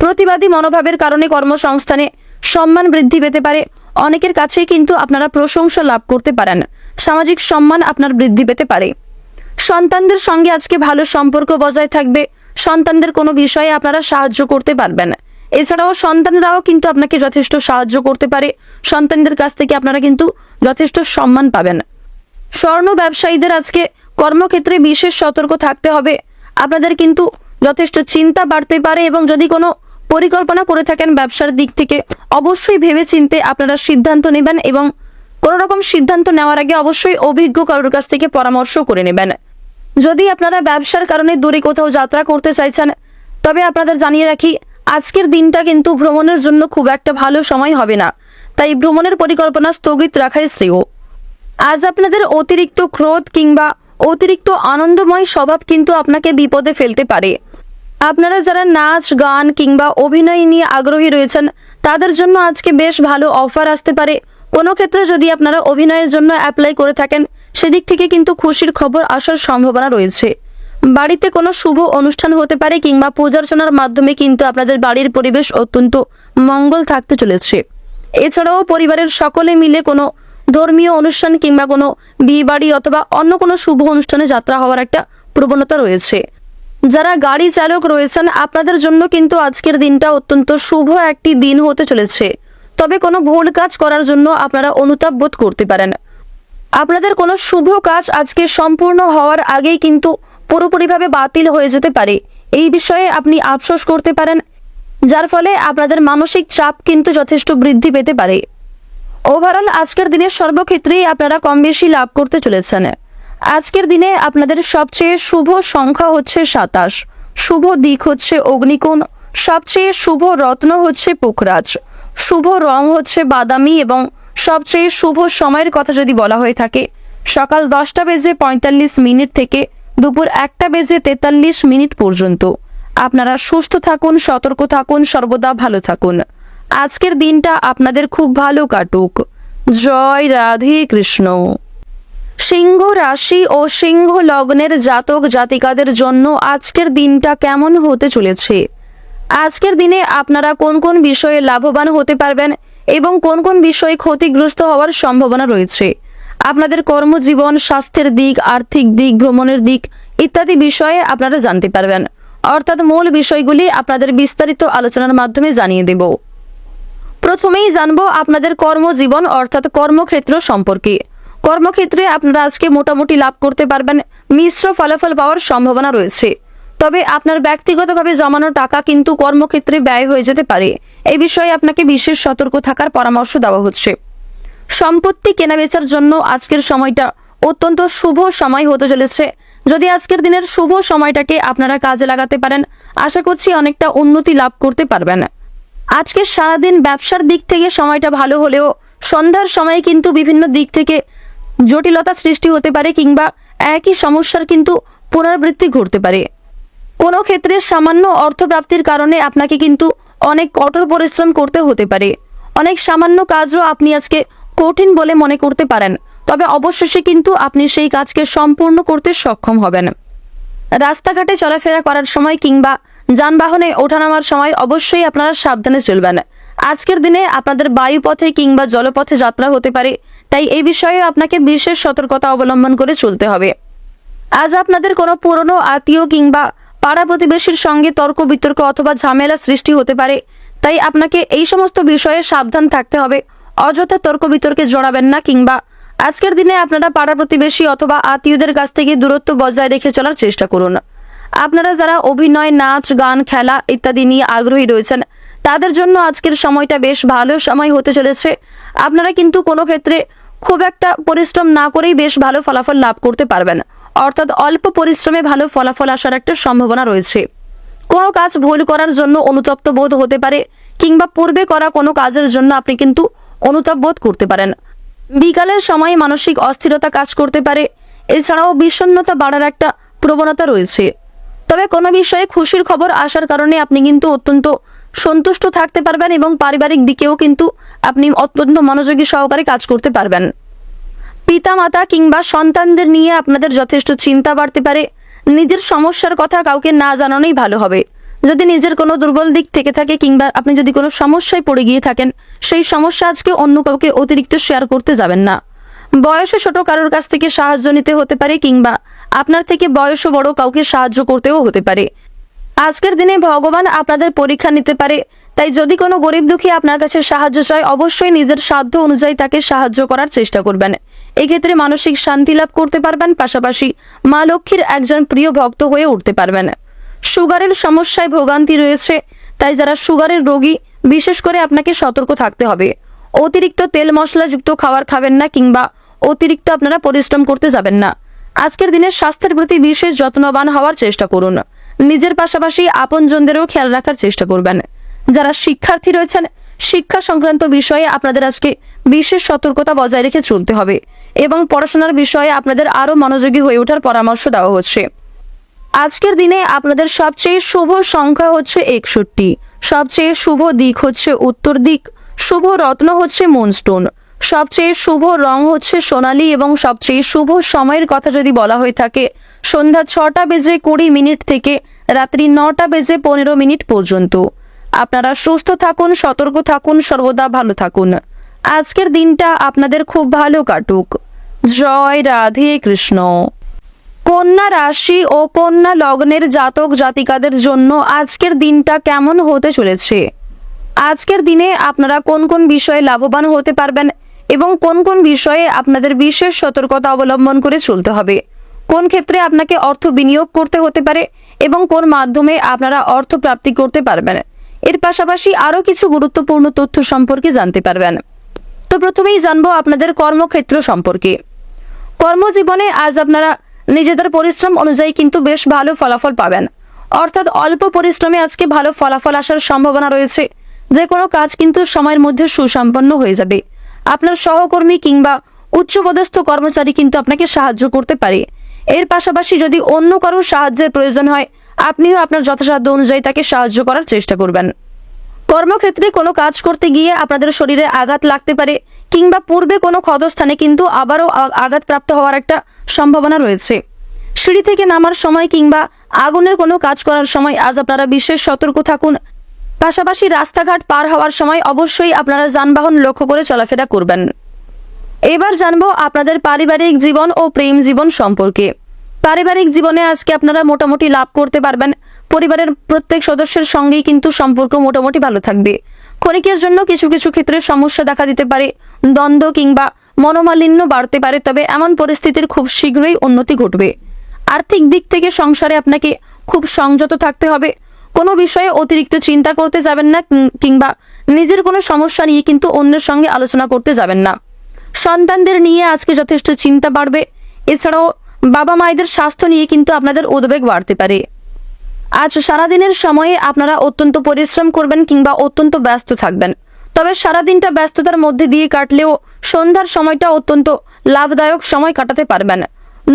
প্রতিবাদী মনোভাবের কারণে কর্মসংস্থানে সম্মান বৃদ্ধি পেতে পারে। অনেকের কাছেই কিন্তু আপনারা প্রশংসা লাভ করতে পারেন। সামাজিক সম্মান আপনার বৃদ্ধি পেতে পারে। সন্তানদের সঙ্গে আজকে ভালো সম্পর্ক বজায় থাকবে। সন্তানদের কোনো বিষয়ে আপনারা সাহায্য করতে পারবেন। এছাড়াও সন্তানরাও কিন্তু আপনাকে যথেষ্ট সাহায্য করতে পারে। সন্তানদের কাছ থেকে আপনারা কিন্তু যথেষ্ট সম্মান পাবেন। স্বর্ণ ব্যবসায়ীদের আজকে কর্মক্ষেত্রে বিশেষ সতর্ক থাকতে হবে। আপনাদের কিন্তু যথেষ্ট চিন্তা বাড়তে পারে এবং যদি কোনো পরিকল্পনা করে থাকেন ব্যবসার দিক থেকে, অবশ্যই ভেবেচিন্তে আপনারা সিদ্ধান্ত নেবেন এবং কোনো রকম সিদ্ধান্ত নেওয়ার আগে অবশ্যই অভিজ্ঞ কারোর কাছ থেকে পরামর্শ করে নেবেন। যদি আপনারা ব্যবসার কারণে দূরে কোথাও যাত্রা করতে চাইছেন, তবে আপনাদের জানিয়ে রাখি আজকের দিনটা কিন্তু ভ্রমণের জন্য খুব একটা ভালো সময় হবে না। তাই ভ্রমণের পরিকল্পনা স্থগিত রাখাই শ্রেয়। আজ আপনাদের অতিরিক্ত ক্রোধ কিংবা অতিরিক্ত আনন্দময় স্বভাব কিন্তু আপনাকে বিপদে ফেলতে পারে। আপনারা যারা নাচ গান কিংবা অভিনয় নিয়ে আগ্রহী রয়েছেন তাদের জন্য আজকে বেশ ভালো অফার আসতে পারে। কোনো ক্ষেত্রে যদি আপনারা অভিনয়ের জন্য অ্যাপ্লাই করে থাকেন, সেদিক থেকে কিন্তু খুশির খবর আসার সম্ভাবনা রয়েছে। বাড়িতে কোনো শুভ অনুষ্ঠান হতে পারে কিংবা পূজার্চনার মাধ্যমে কিন্তু আপনাদের বাড়ির পরিবেশ অত্যন্ত মঙ্গল থাকতে চলেছে। এছাড়াও পরিবারের সকলে মিলে কোনো ধর্মীয় অনুষ্ঠান কিংবা কোনো বিয়ে বাড়ি অথবা অন্য কোনো শুভ অনুষ্ঠানে যাত্রা হওয়ার একটা প্রবণতা রয়েছে। যারা গাড়ি চালক রয়েছেন আপনাদের জন্য কিন্তু আজকের দিনটা অত্যন্ত শুভ একটি দিন হতে চলেছে। তবে কোনো ভুল কাজ করার জন্য আপনারা অনুতাপ বোধ করতে পারেন। আপনাদের কোনো শুভ কাজ আজকে সম্পূর্ণ হওয়ার আগেই কিন্তু পুরোপুরিভাবে বাতিল হয়ে যেতে পারে। এই বিষয়ে আপনি আফসোস করতে পারেন, যার ফলে আপনাদের মানসিক চাপ কিন্তু যথেষ্ট বৃদ্ধি পেতে পারে। ওভারঅল আজকের দিনের সর্বক্ষেত্রেই আপনারা কম বেশি লাভ করতে চলেছেন। আজকের দিনে আপনাদের সবচেয়ে শুভ সংখ্যা হচ্ছে 27, শুভ দিক হচ্ছে অগ্নিকোণ, সবচেয়ে শুভ রত্ন হচ্ছে পুখরাজ, শুভ রং হচ্ছে বাদামি এবং সবচেয়ে শুভ সময়ের কথা যদি বলা হয়ে থাকে সকাল 10:45 থেকে দুপুর 1:43 পর্যন্ত। আপনারা সুস্থ থাকুন, সতর্ক থাকুন, সর্বদা ভালো থাকুন। আজকের দিনটা আপনাদের খুব ভালো কাটুক। জয় রাধে কৃষ্ণ। সিংহ রাশি ও সিংহ লগ্নের জাতক জাতিকাদের জন্য আজকের দিনটা কেমন হতে চলেছে? আজকের দিনে আপনারা কোন কোন বিষয়ে লাভবান হতে পারবেন এবং কোন কোন বিষয়ে ক্ষতিগ্রস্ত হওয়ার সম্ভাবনা রয়েছে? আপনাদের কর্মজীবন, স্বাস্থ্যের দিক, আর্থিক দিক, ভ্রমণের দিক ইত্যাদি বিষয়ে আপনারা জানতে পারবেন। অর্থাৎ মূল বিষয়গুলি আপনাদের বিস্তারিত আলোচনার মাধ্যমে জানিয়ে দেব। প্রথমেই জানবো আপনাদের কর্মজীবন অর্থাৎ কর্মক্ষেত্র সম্পর্কে। কর্মক্ষেত্রে আপনারা আজকে মোটামুটি লাভ করতে পারবেন, মিশ্র ফলাফল পাওয়ার সম্ভাবনা রয়েছে। তবে আপনার ব্যক্তিগতভাবে জমানো টাকা কিন্তু কর্মক্ষেত্রে ব্যয় হয়ে যেতে পারে, এই বিষয়ে আপনাকে বিশেষ সতর্ক থাকার পরামর্শ দেওয়া হচ্ছে। সম্পত্তি কেনাবেচার জন্য আজকের সময়টা অত্যন্ত শুভ সময় হতে চলেছে। যদি আজকের দিনের শুভ সময়টাকে আপনারা কাজে লাগাতে পারেন, আশা করছি অনেকটা উন্নতি লাভ করতে পারবেন। আজকে সারাদিন ব্যবসার দিক থেকে সময়টা ভালো হলেও সন্ধ্যার সময় কিন্তু বিভিন্ন দিক থেকে জটিলতা সৃষ্টি হতে পারে কিংবা একই সমস্যার কিন্তু পুনরাবৃত্তি ঘটতে পারে। কোনো ক্ষেত্রে সামান্য অর্থপ্রাপ্তির কারণে আপনাকে কিন্তু অনেক কঠোর পরিশ্রম করতে হতে পারে। অনেক সামান্য কাজও আপনি আজকে কঠিন বলে মনে করতে পারেন, তবে অবশেষে কিন্তু আপনি সেই কাজকে সম্পূর্ণ করতে সক্ষম হবেন। রাস্তাঘাটে চলাফেরা করার সময় কিংবা যানবাহনে ওঠানামার সময় অবশ্যই আপনারা সাবধানে চলবেন। আজকের দিনে আপনাদের বায়ুপথে কিংবা জলপথে যাত্রা হতে পারে, তাই এই বিষয়ে আপনাকে বিশেষ সতর্কতা অবলম্বন করে চলতে হবে। আজ আপনাদের কোনো পুরনো আত্মীয় কিংবা পাড়া প্রতিবেশীর সঙ্গে তর্ক বিতর্ক অথবা ঝামেলা সৃষ্টি হতে পারে, তাই আপনাকে এই সমস্ত বিষয়ে সাবধান থাকতে হবে। অযথা তর্ক বিতর্কে জড়াবেন না কিংবা আজকের দিনে আপনারা পাড়া প্রতিবেশী অথবা আত্মীয়দের কাছ থেকে দূরত্ব বজায় রেখে চলার চেষ্টা করুন। আপনারা যারা অভিনয়, নাচ, গান, খেলা ইত্যাদি নিয়ে আগ্রহী রয়েছেন, তাদের জন্য আজকের সময়টা বেশ ভালো সময় হতে চলেছে। আপনারা কিন্তু কোনো ক্ষেত্রে খুব একটা পরিশ্রম না করেই বেশ ভালো ফলাফল লাভ করতে পারবেন, অর্থাৎ অল্প পরিশ্রমে ভালো ফলাফল আসার একটা সম্ভাবনা রয়েছে। কোনো কাজ ভুল করার জন্য অনুতপ্ত বোধ হতে পারে কিংবা পূর্বে করা কোনো কাজের জন্য আপনি কিন্তু অনুতাপ বোধ করতে পারেন। বিকালের সময় মানসিক অস্থিরতা কাজ করতে পারে, এছাড়াও বিষণ্ণতা বাড়ার একটা প্রবণতা রয়েছে। তবে কোনো বিষয়ে খুশির খবর আসার কারণে আপনি কিন্তু অত্যন্ত সন্তুষ্ট থাকতে পারবেন এবং পারিবারিক দিকেও কিন্তু আপনি অত্যন্ত মনোযোগী সহকারে কাজ করতে পারবেন। পিতামাতা কিংবা সন্তানদের নিয়ে আপনাদের যথেষ্ট চিন্তা বাড়তে পারে। নিজের সমস্যার কথা কাউকে না জানানোই ভালো হবে। যদি নিজের কোনো দুর্বল দিক থেকে থাকে কিংবা আপনি যদি কোনো সমস্যায় পড়ে গিয়ে থাকেন, সেই সমস্যা আজকে অন্য কাউকে অতিরিক্ত শেয়ার করতে যাবেন না। বয়সে ছোট কারোর কাছ থেকে সাহায্য নিতে হতে পারে কিংবা আপনার থেকে বয়সে বড় কাউকে সাহায্য করতেও হতে পারে। আজকের দিনে ভগবান আপনাদের পরীক্ষা নিতে পারে, তাই যদি কোনো গরিব দুঃখী আপনার কাছে সাহায্য চায়, অবশ্যই নিজের সাধ্য অনুযায়ী তাকে সাহায্য করার চেষ্টা করবেন। এক্ষেত্রে মানসিক শান্তি লাভ করতে পারবেন, পাশাপাশি মা লক্ষ্মীর একজন প্রিয় ভক্ত হয়ে উঠতে পারবেন। সুগারের সমস্যায় ভোগান্তি রয়েছে, তাই যারা সুগারের রোগী বিশেষ করে আপনাকে সতর্ক থাকতে হবে। অতিরিক্ত তেল মশলাযুক্ত খাবার খাবেন না কিংবা অতিরিক্ত আপনারা পরিশ্রম করতে যাবেন না। আজকের দিনে স্বাস্থ্যের প্রতি বিশেষ যত্নবান হওয়ার চেষ্টা করুন। নিজের পাশাপাশি আপনজনদেরও খেয়াল রাখার চেষ্টা করবেন। যারা শিক্ষার্থী রয়েছেন, শিক্ষা সংক্রান্ত বিষয়ে আপনাদের আজকে বিশেষ সতর্কতা বজায় রেখে চলতে হবে এবং পড়াশোনার বিষয়ে আপনাদের আরও মনোযোগী হয়ে ওঠার পরামর্শ দেওয়া হচ্ছে। আজকের দিনে আপনাদের সবচেয়ে শুভ সংখ্যা হচ্ছে 61, সবচেয়ে শুভ দিক হচ্ছে উত্তর দিক, শুভ রত্ন হচ্ছে মুনস্টোন, সবচেয়ে শুভ রং হচ্ছে সোনালী এবং সবচেয়ে শুভ সময়ের কথা যদি বলা হয়ে থাকে সন্ধ্যা 6:20 থেকে রাত্রি 9:15 পর্যন্ত। আপনারা সুস্থ থাকুন, সতর্ক থাকুন, সর্বদা ভালো থাকুন। আজকের দিনটা আপনাদের খুব ভালো কাটুক। জয় রাধে কৃষ্ণ। কন্যা রাশি ও কন্যা লগ্নের জাতক জাতিকাদের জন্য আজকের দিনটা কেমন হতে চলেছে? আজকের দিনে আপনারা কোন কোন বিষয়ে লাভবান হতে পারবেন এবং কোন কোন বিষয়ে আপনাদের বিশেষ সতর্কতা অবলম্বন করে চলতে হবে? কোন ক্ষেত্রে আপনাকে অর্থ বিনিয়োগ করতে হতে পারে এবং কোন মাধ্যমে আপনারা অর্থ প্রাপ্তি করতে পারবেন? এর পাশাপাশি আরও কিছু গুরুত্বপূর্ণ তথ্য সম্পর্কে জানতে পারবেন। তো প্রথমেই জানবো আপনাদের কর্মক্ষেত্র সম্পর্কে। কর্মজীবনে আজ আপনারা নিজেদের পরিশ্রম অনুযায়ী কিন্তু বেশ ভালো ফলাফল পাবেন, অর্থাৎ অল্প পরিশ্রমে আজকে ভালো ফলাফল আসার সম্ভাবনা রয়েছে। যে কোনো কাজ কিন্তু সময়ের মধ্যে সুসম্পন্ন হয়ে যাবে। আপনার সহকর্মী কিংবা উচ্চপদস্থ কর্মচারী কিন্তু আপনাকে সাহায্য করতে পারে। এর পাশাপাশি যদি অন্য কারোর সাহায্যের প্রয়োজন হয়, আপনিও আপনার যথাসাধ্য অনুযায়ী তাকে সাহায্য করার চেষ্টা করবেন। কর্মক্ষেত্রে কোনো কাজ করতে গিয়ে আপনাদের শরীরে আঘাত লাগতে পারে কিংবা পূর্বে কোনো ক্ষতস্থানে কিন্তু আবারও আঘাতপ্রাপ্ত হওয়ার একটা সম্ভাবনা রয়েছে। সিঁড়ি থেকে নামার সময় কিংবা আগুনের কোনো কাজ করার সময় আজ আপনারা বিশেষ সতর্ক থাকুন। পাশাপাশি রাস্তাঘাট পার হওয়ার সময় অবশ্যই আপনারা যানবাহন লক্ষ্য করে চলাফেরা করবেন। এবার জানবো আপনাদের পারিবারিক জীবন ও প্রেম জীবন সম্পর্কে। পারিবারিক জীবনে আজকে আপনারা মোটামুটি লাভ করতে পারবেন। পরিবারের প্রত্যেক সদস্যের সঙ্গেই কিন্তু সম্পর্ক মোটামুটি ভালো থাকবে। ক্ষণিকের জন্য কিছু কিছু ক্ষেত্রে সমস্যা দেখা দিতে পারে, দ্বন্দ্ব কিংবা মনোমালিন্য বাড়তে পারে, তবে এমন পরিস্থিতির খুব শীঘ্রই উন্নতি ঘটবে। আর্থিক দিক থেকে সংসারে আপনাকে খুব সংযত থাকতে হবে। কোনো বিষয়ে অতিরিক্ত চিন্তা করতে যাবেন না, কিংবা নিজের কোনো সমস্যা নিয়ে কিন্তু অন্যের সঙ্গে আলোচনা করতে যাবেন না। সন্তানদের নিয়ে আজকে যথেষ্ট চিন্তা বাড়বে। এছাড়াও বাবা মায়েদের স্বাস্থ্য নিয়ে কিন্তু আপনাদের উদ্বেগ বাড়তে পারে। আজ সারাদিনের সময়ে আপনারা অত্যন্ত পরিশ্রম করবেন কিংবা অত্যন্ত ব্যস্ত থাকবেন। তবে সারাদিনটা ব্যস্ততার মধ্যে দিয়ে কাটলেও সন্ধ্যার সময়টা অত্যন্ত লাভদায়ক সময় কাটাতে পারবেন।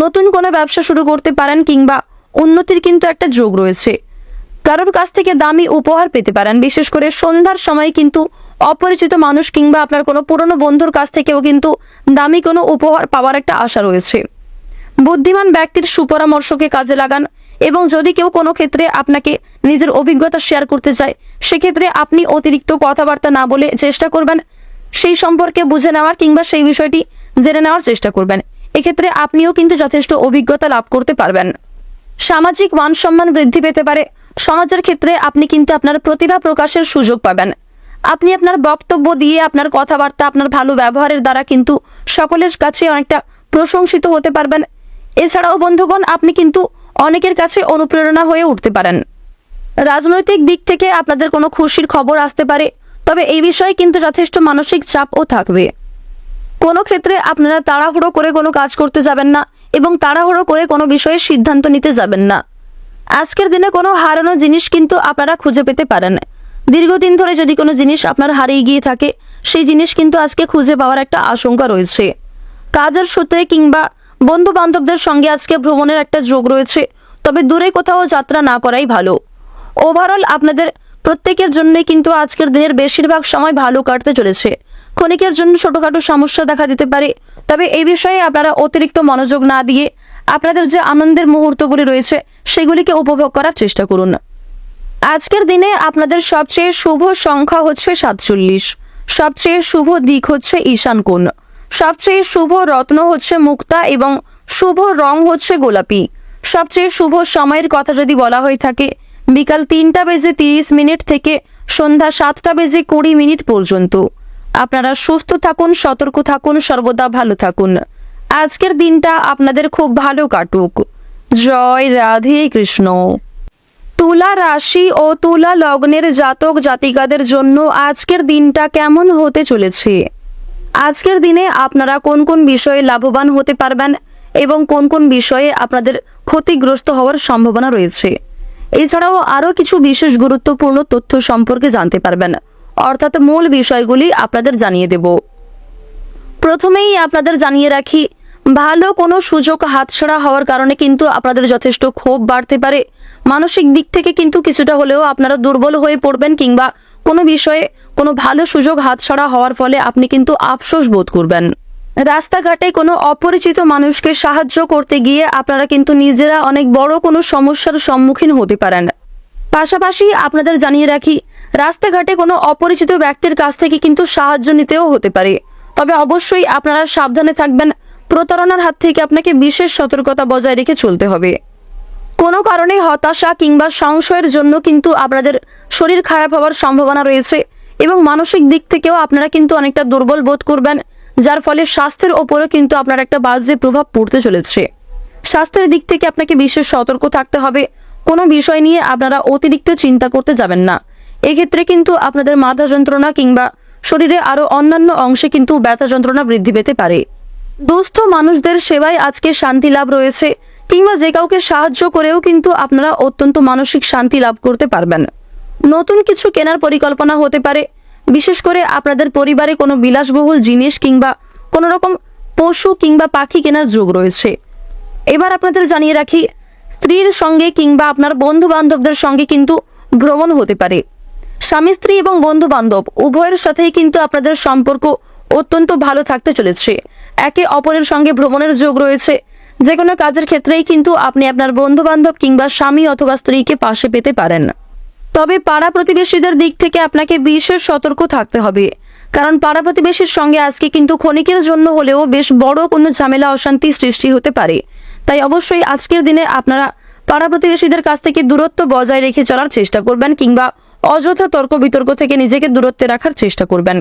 নতুন কোনো ব্যবসা শুরু করতে পারেন কিংবা উন্নতির কিন্তু একটা যোগ রয়েছে। কারোর কাছ থেকে দামি উপহার পেতে পারেন। বিশেষ করে সন্ধ্যার সময় কিন্তু অপরিচিত মানুষ কিংবা আপনার কোনো পুরনো বন্ধুর কাছ থেকেও কিন্তু দামি কোনো উপহার পাওয়ার একটা আশা রয়েছে। বুদ্ধিমান ব্যক্তির সুপরামর্শকে কাজে লাগান, এবং যদি কেউ কোনো ক্ষেত্রে আপনাকে নিজের অভিজ্ঞতা শেয়ার করতে চায়, সেক্ষেত্রে আপনি অতিরিক্ত কথাবার্তা না বলে চেষ্টা করবেন সেই সম্পর্কে বুঝে নেওয়ার কিংবা সেই বিষয়টি জেনে নেওয়ার চেষ্টা করবেন। এক্ষেত্রে আপনিও কিন্তু যথেষ্ট অভিজ্ঞতা লাভ করতে পারবেন। সামাজিক মান সম্মান বৃদ্ধি পেতে পারে। সমাজের ক্ষেত্রে আপনি কিন্তু আপনার প্রতিভা প্রকাশের সুযোগ পাবেন। আপনি আপনার বক্তব্য দিয়ে, আপনার কথাবার্তা, আপনার ভালো ব্যবহারের দ্বারা কিন্তু সকলের কাছে অনেকটা প্রশংসিত হতে পারবেন। এছাড়াও বন্ধুগণ, আপনি কিন্তু অনেকের কাছে অনুপ্রেরণা হয়ে উঠতে পারেন। রাজনৈতিক দিক থেকে আপনাদের কোনো খুশির খবর আসতে পারে, তবে এই বিষয়ে কিন্তু যথেষ্ট মানসিক চাপও থাকবে। কোনো ক্ষেত্রে আপনারা তাড়াহুড়ো করে কোনো কাজ করতে যাবেন না, এবং তাড়াহুড়ো করে কোনো বিষয়ে সিদ্ধান্ত নিতে যাবেন না। আজকের দিনে কোনো হারানো জিনিস কিন্তু আপনারা খুঁজে পেতে পারেন। দীর্ঘদিন ধরে যদি কোনো জিনিস আপনার হারিয়ে গিয়ে থাকে, সেই জিনিস কিন্তু আজকে খুঁজে পাওয়ার একটা আশঙ্কা রয়েছে। কাজের সূত্রে কিংবা বন্ধু বান্ধবদের সঙ্গে আজকে ভ্রমণের একটা যোগ রয়েছে, তবে দূরে কোথাও যাত্রা না করাই ভালো। ওভারঅল আপনাদের প্রত্যেকের জন্যই কিন্তু আজকের দিনের বেশিরভাগ সময় ভালো কাটতে চলেছে। ক্ষণিকের জন্য ছোটখাটো সমস্যা দেখা দিতে পারে, তবে এই বিষয়ে আপনারা অতিরিক্ত মনোযোগ না দিয়ে আপনাদের যে আনন্দের মুহূর্তগুলি রয়েছে সেগুলিকে উপভোগ করার চেষ্টা করুন। আজকের দিনে আপনাদের সবচেয়ে শুভ সংখ্যা হচ্ছে 47, সবচেয়ে শুভ দিক হচ্ছে ঈশান কোণ, সবচেয়ে শুভ রত্ন হচ্ছে মুক্তা, এবং শুভ রং হচ্ছে গোলাপি। সবচেয়ে শুভ সময়ের কথা যদি বলা হয়ে থাকে, বিকাল 3:30 থেকে সন্ধ্যা 7:20 পর্যন্ত। আপনারা সুস্থ থাকুন, সতর্ক থাকুন, সর্বদা ভালো থাকুন। আজকের দিনটা আপনাদের খুব ভালো কাটুক। জয় রাধে কৃষ্ণ। তুলা রাশি ও তুলা লগ্নের জাতক জাতিকাদের জন্য আজকের দিনটা কেমন হতে চলেছে? আজকের দিনে আপনারা কোন কোন বিষয়ে লাভবান হতে পারবেন এবং কোন কোন বিষয়ে আপনাদের ক্ষতিগ্রস্ত হওয়ার সম্ভাবনা রয়েছে, এছাড়াও আরও কিছু বিশেষ গুরুত্বপূর্ণ তথ্য সম্পর্কে জানতে পারবেন, অর্থাৎ মূল বিষয়গুলি আপনাদের জানিয়ে দেব। প্রথমেই আপনাদের জানিয়ে রাখি, ভালো কোনো সুযোগ হাতছাড়া হওয়ার কারণে কিন্তু আপনাদের যথেষ্ট ক্ষোভ বাড়তে পারে। মানসিক দিক থেকে কিন্তু কিছুটা হলেও আপনারা দুর্বল হয়ে পড়বেন, কিংবা কোনো বিষয়ে কোনো ভালো সুযোগ হাতছাড়া হওয়ার ফলে আপনি কিন্তু আফসোস বোধ করবেন। রাস্তাঘাটে কোনো অপরিচিত মানুষকে সাহায্য করতে গিয়ে আপনারা কিন্তু নিজেরা অনেক বড় কোনো সমস্যার সম্মুখীন হতে পারেন। পাশাপাশি আপনাদের জানিয়ে রাখি, রাস্তাঘাটে কোনো অপরিচিত ব্যক্তির কাছ থেকে কিন্তু সাহায্য নিতেও হতে পারে, তবে অবশ্যই আপনারা সাবধানে থাকবেন। প্রতারণার হাত থেকে আপনাকে বিশেষ সতর্কতা বজায় রেখে চলতে হবে। কোনো কারণে হতাশা কিংবা সংশয়ের জন্য কিন্তু আপনাদের শরীর খারাপ হওয়ার সম্ভাবনা রয়েছে, এবং মানসিক দিক থেকেও আপনারা কিন্তু অনেকটা দুর্বল বোধ করবেন, যার ফলে স্বাস্থ্যের ওপরও কিন্তু আপনার একটা বাজে প্রভাব পড়তে চলেছে। স্বাস্থ্যের দিক থেকে আপনাকে বিশেষ সতর্ক থাকতে হবে। কোনো বিষয় নিয়ে আপনারা অতিরিক্ত চিন্তা করতে যাবেন না। এক্ষেত্রে কিন্তু আপনাদের মাথা যন্ত্রণা কিংবা শরীরে আরো অন্যান্য অংশে কিন্তু ব্যথা যন্ত্রণা বৃদ্ধি পেতে পারে। দুস্থ মানুষদের সেবায় আজকে শান্তি লাভ রয়েছে, কিংবা যে কাউকে সাহায্য করেও কিন্তু আপনারা অত্যন্ত মানসিক শান্তি লাভ করতে পারবেন। নতুন কিছু কেনার পরিকল্পনা হতে পারে। বিশেষ করে আপনাদের পরিবারে কোনো বিলাসবহুল জিনিস কিংবা কোনো রকম পশু কিংবা পাখি কেনার যোগ রয়েছে। এবার আপনাদের জানিয়ে রাখি, স্ত্রীর সঙ্গে কিংবা আপনার বন্ধু বান্ধবদের সঙ্গে কিন্তু ভ্রমণ হতে পারে। স্বামী স্ত্রী এবং বন্ধু বান্ধব উভয়ের সাথেই কিন্তু আপনাদের সম্পর্ক অত্যন্ত ভালো থাকতে চলেছে। একে অপরের সঙ্গে ভ্রমণের যোগ রয়েছে। যে কোনো কাজের ক্ষেত্রেই কিন্তু আপনি আপনার বন্ধু বান্ধব কিংবা স্বামী অথবা স্ত্রীকে পাশে পেতে পারেন। তবে পাড়া প্রতিবেশীদের দিক থেকে আপনাকে বিশেষ সতর্ক থাকতে হবে, কারণ পাড়া প্রতিবেশীর সঙ্গে আজকে কিন্তু ক্ষণিকের জন্য হলেও বেশ বড় কোনো ঝামেলা অশান্তি সৃষ্টি হতে পারে। তাই অবশ্যই আজকের দিনে আপনারা পাড়া প্রতিবেশীদের কাছ থেকে দূরত্ব বজায় রেখে চলার চেষ্টা করবেন কিংবা অযথা তর্ক বিতর্ক থেকে নিজেকে দূরত্বে রাখার চেষ্টা করবেন।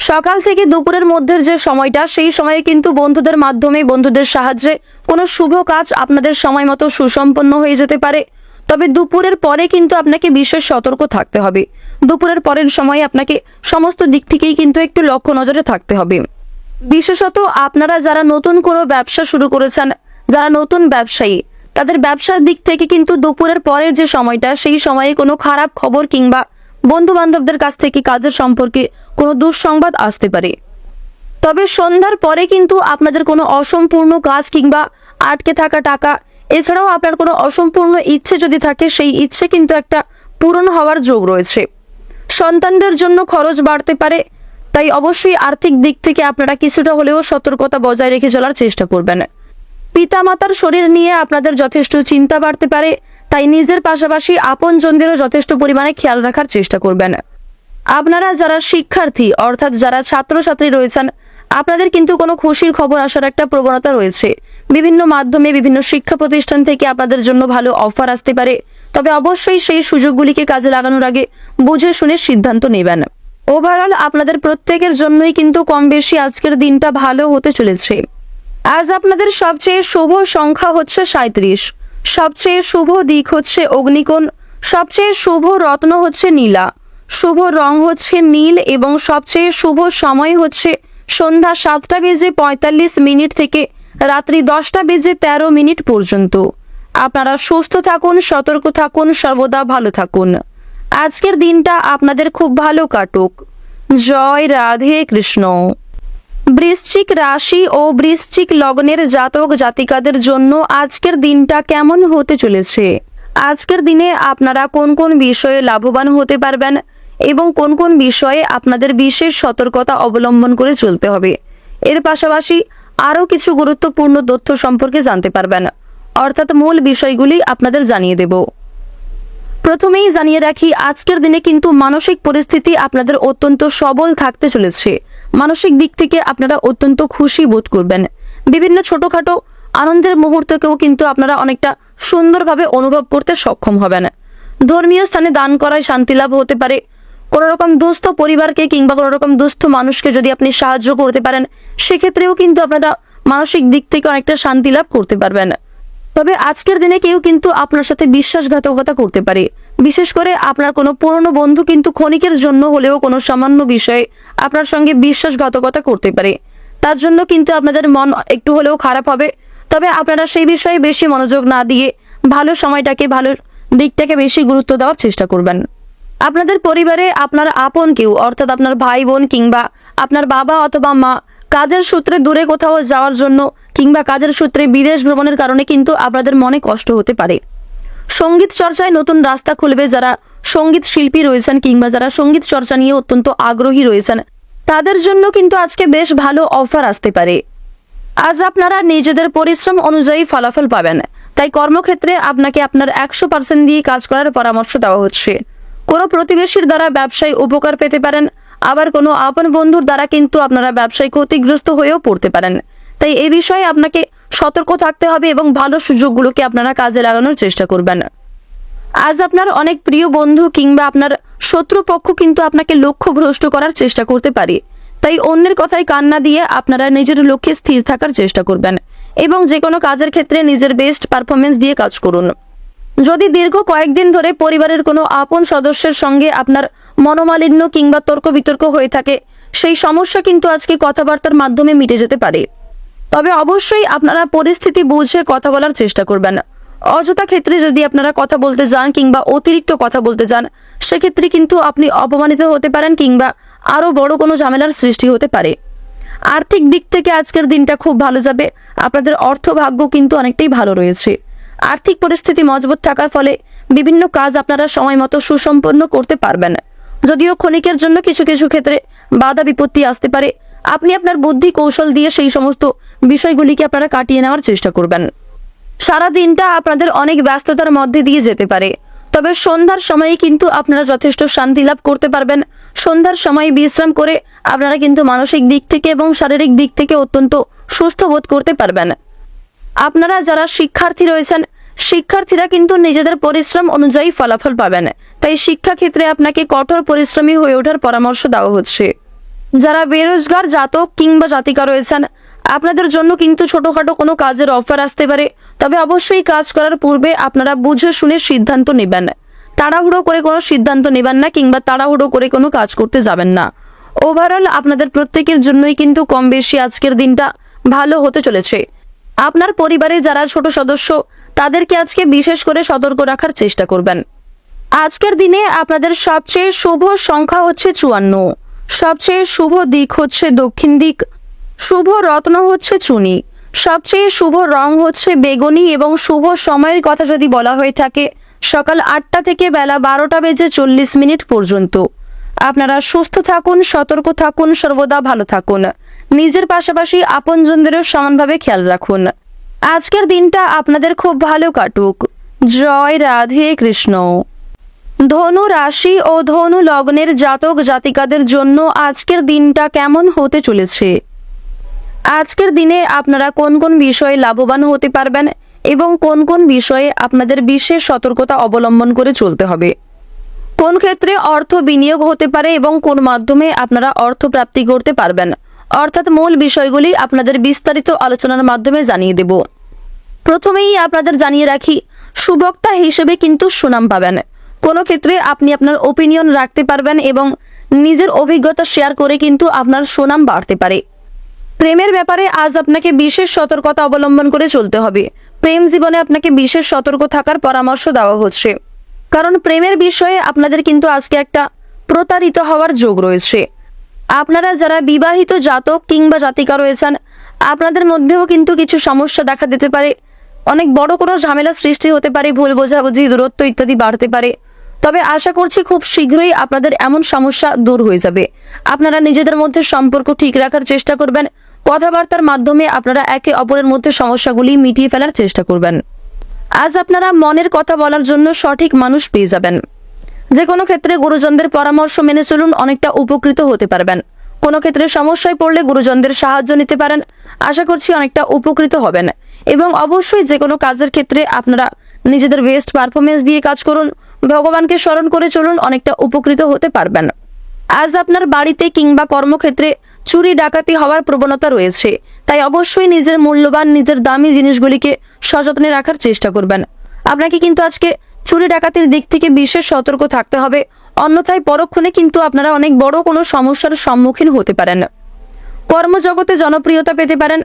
সকাল থেকে দুপুরের মধ্যে যে সময়টা, সেই সময়ে কিন্তু বন্ধুদের মাধ্যমে, বন্ধুদের সাহায্যে কোনো শুভ কাজ আপনাদের সময় মতো সুসম্পন্ন হয়ে যেতে পারে। তবে দুপুরের পরে কিন্তু আপনাকে বিশেষ সতর্ক থাকতে হবে। দুপুরের পরের সময়ে আপনাকে সমস্ত দিক থেকেই কিন্তু একটু লক্ষ্য নজরে থাকতে হবে। বিশেষত আপনারা যারা নতুন কোনো ব্যবসা শুরু করেছেন, যারা নতুন ব্যবসায়ী, তাদের ব্যবসার দিক থেকে কিন্তু দুপুরের পরের যে সময়টা, সেই সময়ে কোনো খারাপ খবর কিংবা বন্ধু বান্ধবদের কাছ থেকে কাজের সম্পর্কে কোনো দুঃসংবাদ আসতে পারে। তবে সন্ধ্যার পরে কিন্তু আপনাদের কোনো অসম্পূর্ণ কাজ কিংবা আটকে থাকা টাকা, এছাড়াও আপনার কোনো অসম্পূর্ণ ইচ্ছে যদি থাকে, সেই ইচ্ছে কিন্তু একটা পূরণ হওয়ার যোগ রয়েছে। সন্তানদের জন্য খরচ বাড়তে পারে, তাই অবশ্যই আর্থিক দিক থেকে আপনারা কিছুটা হলেও সতর্কতা বজায় রেখে চলার চেষ্টা করবেন। পিতামাতার শরীর নিয়ে আপনাদের যথেষ্ট চিন্তা বাড়তে পারে, তাই নিজের পাশাপাশি আপনজনদেরও যথেষ্ট পরিমাণে খেয়াল রাখার চেষ্টা করবেন। আপনারা যারা শিক্ষার্থী, অর্থাৎ যারা ছাত্রছাত্রী রয়েছেন, আপনাদের কিন্তু কোনো খুশির খবর আসার একটা প্রবণতা রয়েছে। বিভিন্ন মাধ্যমে, বিভিন্ন শিক্ষা প্রতিষ্ঠান থেকে আপনাদের জন্য ভালো অফার আসতে পারে। তবে অবশ্যই সেই সুযোগগুলিকে কাজে লাগানোর আগে বুঝে শুনে সিদ্ধান্ত নেবেন। ওভারঅল আপনাদের প্রত্যেকের জন্যই কিন্তু কম বেশি আজকের দিনটা ভালো হতে চলেছে। আজ আপনাদের সবচেয়ে শুভ সংখ্যা হচ্ছে 37, সবচেয়ে শুভ দিক হচ্ছে অগ্নিকোণ, সবচেয়ে শুভ রত্ন হচ্ছে নীলা, শুভ রং হচ্ছে নীল এবং সবচেয়ে শুভ সময় হচ্ছে সন্ধ্যা 7:45 থেকে রাত্রি 10:13 পর্যন্ত। আপনারা সুস্থ থাকুন, সতর্ক থাকুন, সর্বদা ভালো থাকুন। আজকের দিনটা আপনাদের খুব ভালো কাটুক। জয় রাধে কৃষ্ণ। বৃশ্চিক রাশি ও বৃশ্চিক লগ্নের জাতক জাতিকাদের জন্য আজকের দিনটা কেমন হতে চলেছে? আজকের দিনে আপনারা কোন কোন বিষয়ে লাভবান হতে পারবেন এবং কোন কোন বিষয়ে আপনাদের বিশেষ সতর্কতা অবলম্বন করে চলতে হবে, এর পাশাপাশি আরও কিছু গুরুত্বপূর্ণ তথ্য সম্পর্কে জানতে পারবেন। অর্থাৎ মূল বিষয়গুলি আপনাদের জানিয়ে দেব। প্রথমেই জানিয়ে রাখি, আজকের দিনে কিন্তু মানসিক পরিস্থিতি আপনাদের অত্যন্ত সবল থাকতে চলেছে। মানসিক দিক থেকে আপনারা অত্যন্ত খুশি বোধ করবেন। বিভিন্ন ছোটখাটো আনন্দের মুহূর্তকেও কিন্তু আপনারা অনেকটা সুন্দরভাবে অনুভব করতে সক্ষম হবেন। ধর্মীয় স্থানে দান করায় শান্তি লাভ হতে পারে। কোনো রকম দুস্থ পরিবারকে কিংবা কোনো রকম দুস্থ মানুষকে যদি আপনি সাহায্য করতে পারেন, সেক্ষেত্রেও কিন্তু আপনারা মানসিক দিক থেকে অনেকটা শান্তি লাভ করতে পারবেন। তবে আজকের দিনে কেউ কিন্তু আপনার সাথে বিশ্বাসঘাতকতা করতে পারে। বিশেষ করে আপনার কোনো পুরনো বন্ধু কিন্তু ক্ষণিকের জন্য হলেও কোনো সামান্য বিষয়ে আপনার সঙ্গে বিশ্বাসঘাতকতা করতে পারে। তার জন্য কিন্তু আপনাদের মন একটু হলেও খারাপ হবে। তবে আপনারা সেই বিষয়ে বেশি মনোযোগ না দিয়ে ভালো সময়টাকে, ভালো দিকটাকে বেশি গুরুত্ব দেওয়ার চেষ্টা করবেন। আপনাদের পরিবারে আপনার আপন কেউ, অর্থাৎ আপনার ভাই বোন কিংবা আপনার বাবা অথবা মা কাজের সূত্রে দূরে কোথাও যাওয়ার জন্য কিংবা কাজের সূত্রে বিদেশ ভ্রমণের কারণে কিন্তু আপনাদের মনে কষ্ট হতে পারে। সঙ্গীত চর্চায় নতুন রাস্তা খুলবে। যারা সঙ্গীত শিল্পী রয়েছেন কিংবা যারা সঙ্গীত চর্চা নিয়ে অত্যন্ত আগ্রহী রয়েছেন, তাদের জন্য কিন্তু আজকে বেশ ভালো অফার আসতে পারে। আজ আপনারা নিজেদের পরিশ্রম অনুযায়ী ফলাফল পাবেন। তাই কর্মক্ষেত্রে আপনাকে আপনার 100% দিয়ে কাজ করার পরামর্শ দেওয়া হচ্ছে। কোনো প্রতিবেশীর দ্বারা ব্যবসায় উপকার পেতে পারেন, আবার কোনো আপন বন্ধুর দ্বারা কিন্তু আপনারা ব্যবসায় ক্ষতিগ্রস্ত হয়েও পড়তে পারেন। তাই এই বিষয়ে আপনাকে সতর্ক থাকতে হবে এবং ভালো সুযোগগুলোকে আপনারা কাজে লাগানোর চেষ্টা করবেন। আজ আপনার অনেক প্রিয় বন্ধু কিংবা আপনার শত্রুপক্ষ কিন্তু আপনাকে লক্ষ্যভ্রষ্ট করার চেষ্টা করতে পারে। তাই অন্যের কথায় কান না দিয়ে আপনারা নিজের লক্ষ্যে স্থির থাকার চেষ্টা করবেন এবং যে কোনো কাজের ক্ষেত্রে নিজের বেস্ট পারফরমেন্স দিয়ে কাজ করুন। যদি দীর্ঘ কয়েকদিন ধরে পরিবারের কোনো আপন সদস্যের সঙ্গে আপনার মনোমালিন্য কিংবা তর্ক বিতর্ক হয়ে থাকে, সেই সমস্যা কিন্তু আজকে কথাবার্তার মাধ্যমে মিটে যেতে পারে। তবে অবশ্যই আপনারা পরিস্থিতি বুঝে কথা বলার চেষ্টা করবেন। অযথা ক্ষেত্রে যদি আপনারা কথা বলতে যান কিংবা অতিরিক্ত কথা বলতে যান, সেক্ষেত্রে কিন্তু আপনি অপমানিত হতে পারেন কিংবা আরও বড় কোনো ঝামেলার সৃষ্টি হতে পারে। আর্থিক দিক থেকে আজকের দিনটা খুব ভালো যাবে। আপনাদের অর্থভাগ্য কিন্তু অনেকটাই ভালো রয়েছে। আর্থিক পরিস্থিতি মজবুত থাকার ফলে বিভিন্ন কাজ আপনারা সময় মতো সুসম্পন্ন করতে পারবেন। যদিও ক্ষণিকের জন্য কিছু কিছু ক্ষেত্রে বাধা বিপত্তি আসতে পারে, আপনি আপনার বুদ্ধি কৌশল দিয়ে সেই সমস্ত বিষয়গুলিকে আপনারা কাটিয়ে নেওয়ার চেষ্টা করবেন। সারা দিনটা আপনাদের অনেক ব্যস্ততার মধ্যে দিয়ে যেতে পারে, তবে তবে সন্ধ্যার সময়ে কিন্তু আপনারা যথেষ্ট শান্তি লাভ করতে পারবেন। সন্ধ্যার সময় বিশ্রাম করে আপনারা কিন্তু মানসিক দিক থেকে এবং শারীরিক দিক থেকে অত্যন্ত সুস্থ বোধ করতে পারবেন। আপনারা যারা শিক্ষার্থী রয়েছেন, শিক্ষার্থীরা কিন্তু নিজেদের পরিশ্রম অনুযায়ী ফলাফল পাবেন। তাই শিক্ষাক্ষেত্রে আপনাকে কঠোর পরিশ্রমী হয়ে ওঠার পরামর্শ দেওয়া হচ্ছে। যারা বেরোজগার জাতক কিংবা জাতিকা রয়েছেন, আপনাদের জন্য কিন্তু ছোটখাটো কোনো কাজের অফার আসতে পারে। তবে অবশ্যই কাজ করার পূর্বে আপনারা বুঝে শুনে সিদ্ধান্ত নেবেন। তাড়াহুড়ো করে কোনো সিদ্ধান্ত নেবেন না কিংবা তাড়াহুড়ো করে কোনো কাজ করতে যাবেন না। ওভারঅল আপনাদের প্রত্যেকের জন্যই কিন্তু কম বেশি আজকের দিনটা ভালো হতে চলেছে। আপনার পরিবারে যারা ছোট সদস্য, তাদেরকে আজকে বিশেষ করে সতর্ক রাখার চেষ্টা করবেন। আজকের দিনে আপনাদের সবচেয়ে শুভ সংখ্যা হচ্ছে 54, সবচেয়ে শুভ দিক হচ্ছে দক্ষিণ দিক, শুভ রত্ন হচ্ছে চুনি, সবচেয়ে শুভ রং হচ্ছে বেগুনি এবং শুভ সময়ের কথা যদি বলা হয়ে থাকে সকাল 8টা থেকে বেলা 12:40 পর্যন্ত। আপনারা সুস্থ থাকুন, সতর্ক থাকুন, সর্বদা ভালো থাকুন। নিজের পাশাপাশি আপনজনদেরও সমানভাবে খেয়াল রাখুন। আজকের দিনটা আপনাদের খুব ভালো কাটুক। জয় রাধে কৃষ্ণ। ধনু রাশি ও ধনু লগ্নের জাতক জাতিকাদের জন্য আজকের দিনটা কেমন হতে চলেছে? আজকের দিনে আপনারা কোন কোন বিষয়ে লাভবান হতে পারবেন এবং কোন কোন বিষয়ে আপনাদের বিশেষ সতর্কতা অবলম্বন করে চলতে হবে? কোন ক্ষেত্রে অর্থ বিনিয়োগ হতে পারে এবং কোন মাধ্যমে আপনারা অর্থ প্রাপ্তি করতে পারবেন, অর্থাৎ মূল বিষয়গুলি আপনাদের বিস্তারিত আলোচনার মাধ্যমে জানিয়ে দেব। প্রথমেই আপনাদের জানিয়ে রাখি, সুবক্তা হিসেবে কিন্তু সুনাম পাবেন। কোনো ক্ষেত্রে আপনি আপনার ওপিনিয়ন রাখতে পারবেন এবং নিজের অভিজ্ঞতা শেয়ার করে কিন্তু আপনার সুনাম বাড়তে পারে। প্রেমের ব্যাপারে আজ আপনাকে বিশেষ সতর্কতা অবলম্বন করে চলতে হবে। প্রেম জীবনে আপনাকে বিশেষ সতর্ক থাকার পরামর্শ দেওয়া হচ্ছে, কারণ প্রেমের বিষয়ে আপনাদের কিন্তু আজকে একটা প্রতারিত হওয়ার যোগ রয়েছে। আপনারা যারা বিবাহিত জাতক কিংবা জাতিকা রয়েছেন, আপনাদের মধ্যেও কিন্তু কিছু সমস্যা দেখা দিতে পারে। অনেক বড় কোনো ঝামেলা সৃষ্টি হতে পারে, ভুল বোঝাবুঝি, দূরত্ব ইত্যাদি বাড়তে পারে। তবে আশা করছি খুব শীঘ্রই আপনাদের এমন সমস্যা দূর হয়ে যাবে। আপনারা নিজেদের মধ্যে সম্পর্ক ঠিক রাখার চেষ্টা করবেন। কথাবার্তার মাধ্যমে আপনারা একে অপরের মধ্যে সমস্যাগুলি মিটিয়ে ফেলার চেষ্টা করবেন। আজ আপনারা মনের কথা বলার জন্য সঠিক মানুষ পেয়ে যাবেন। যে কোনো ক্ষেত্রে গুরুজনদের পরামর্শ মেনে চলুন, অনেকটা উপকৃত হতে পারবেন। কোনো ক্ষেত্রে সমস্যায় পড়লে গুরুজনদের সাহায্য নিতে পারেন, আশা করছি অনেকটা উপকৃত হবেন। এবং অবশ্যই যে কোনো কাজের ক্ষেত্রে আপনারা নিজেদের বেস্ট পারফরমেন্স দিয়ে কাজ করুন, ভগবানকে স্মরণ করে চলুন, অনেকটা উপকৃত হতে পারবেন। আজ আপনার বাড়িতে কিংবা কর্মক্ষেত্রে চুরি ডাকাতি হওয়ার প্রবণতা রয়েছে, তাই অবশ্যই নিজের মূল্যবান, নিজের দামি জিনিসগুলিকে সযত্নে রাখার চেষ্টা করবেন। আপনাকে কিন্তু আজকে চুরি ডাকাতির দিক থেকে বিশেষ সতর্ক থাকতে হবে, অন্যথায় পরক্ষণে কিন্তু আপনারা অনেক বড় কোনো সমস্যার সম্মুখীন হতে পারেন। কর্মজগতে জনপ্রিয়তা পেতে পারেন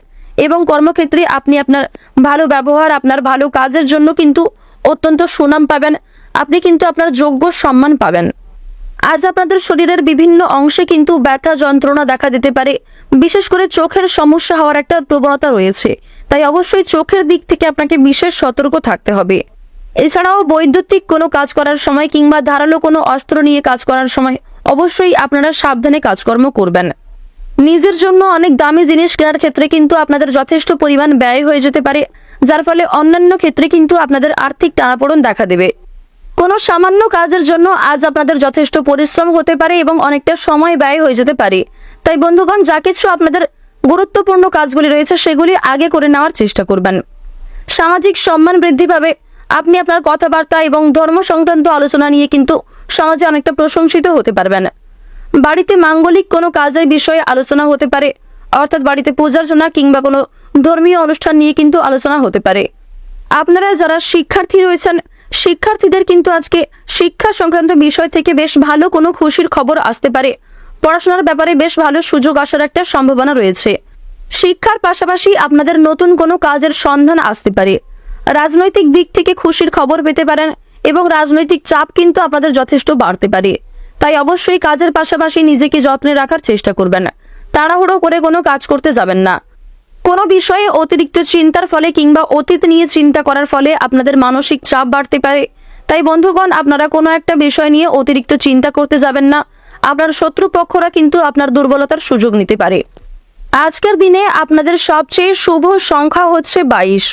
এবং কর্মক্ষেত্রে আপনি আপনার ভালো ব্যবহার, আপনার ভালো কাজের জন্য কিন্তু অত্যন্ত সুনাম পাবেন। আপনি কিন্তু আপনার যোগ্য সম্মান পাবেন। আজ আপনাদের শরীরের বিভিন্ন অংশে কিন্তু ব্যথা যন্ত্রণা দেখা দিতে পারে, বিশেষ করে চোখের সমস্যা হওয়ার একটা প্রবণতা রয়েছে, তাই অবশ্যই চোখের দিক থেকে আপনাকে বিশেষ সতর্ক থাকতে হবে। এছাড়াও বৈদ্যুতিক কোনো কাজ করার সময় কিংবা ধারালো কোনো অস্ত্র নিয়ে কাজ করার সময় অবশ্যই আপনারা সাবধানে কাজকর্ম করবেন। নিজের জন্য অনেক দামি জিনিস কেনার ক্ষেত্রে কিন্তু আপনাদের যথেষ্ট পরিমাণ ব্যয় হয়ে যেতে পারে, যার ফলে অন্যান্য ক্ষেত্রে কিন্তু আপনাদের আর্থিক টানাপোড়েন দেখা দেবে। কোনো সামান্য কাজের জন্য আজ আপনাদের যথেষ্ট পরিশ্রম হতে পারে এবং অনেকটা সময় ব্যয় হয়ে যেতে পারে। তাই বন্ধুগণ, যা কিছু আপনাদের গুরুত্বপূর্ণ কাজগুলি রয়েছে সেগুলি আগে করে নেওয়ার চেষ্টা করবেন। সামাজিক সম্মান বৃদ্ধি পাবে। আপনি আপনার কথাবার্তা এবং ধর্ম সংক্রান্ত আলোচনা নিয়ে কিন্তু সমাজে অনেকটা প্রশংসিত হতে পারবেন। বাড়িতে মাঙ্গলিক কোনো কাজের বিষয়ে আলোচনা হতে পারে, অর্থাৎ বাড়িতে পূজার্চনা কিংবা কোনো ধর্মীয় অনুষ্ঠান নিয়ে কিন্তু আলোচনা হতে পারে। আপনারা যারা শিক্ষার্থী রয়েছেন, শিক্ষার্থীদের কিন্তু আজকে শিক্ষা সংক্রান্ত বিষয় থেকে বেশ ভালো কোনো খুশির খবর আসতে পারে। পড়াশোনার ব্যাপারে বেশ ভালো সুযোগ আসার একটা সম্ভাবনা রয়েছে। শিক্ষার পাশাপাশি আপনাদের নতুন কোনো কাজের সন্ধান আসতে পারে। রাজনৈতিক দিক থেকে খুশির খবর পেতে পারেন এবং রাজনৈতিক চাপ কিন্তু আপনাদের যথেষ্ট বাড়তে পারে। তাই অবশ্যই কাজের পাশাপাশি নিজেকে যত্নে রাখার চেষ্টা করবেন। তাড়াহুড়ো করে কোনো কাজ করতে যাবেন না। কোনো বিষয়ে অতিরিক্ত চিন্তার ফলে কিংবা অতীত নিয়ে চিন্তা করার ফলে আপনাদের মানসিক চাপ বাড়তে পারে। তাই বন্ধুগণ, আপনারা কোনো একটা বিষয় নিয়ে অতিরিক্ত চিন্তা করতে যাবেন না। আপনার শত্রুপক্ষরা কিন্তু আপনার দুর্বলতার সুযোগ নিতে পারে। আজকের দিনে আপনাদের সবচেয়ে শুভ সংখ্যা হচ্ছে 22,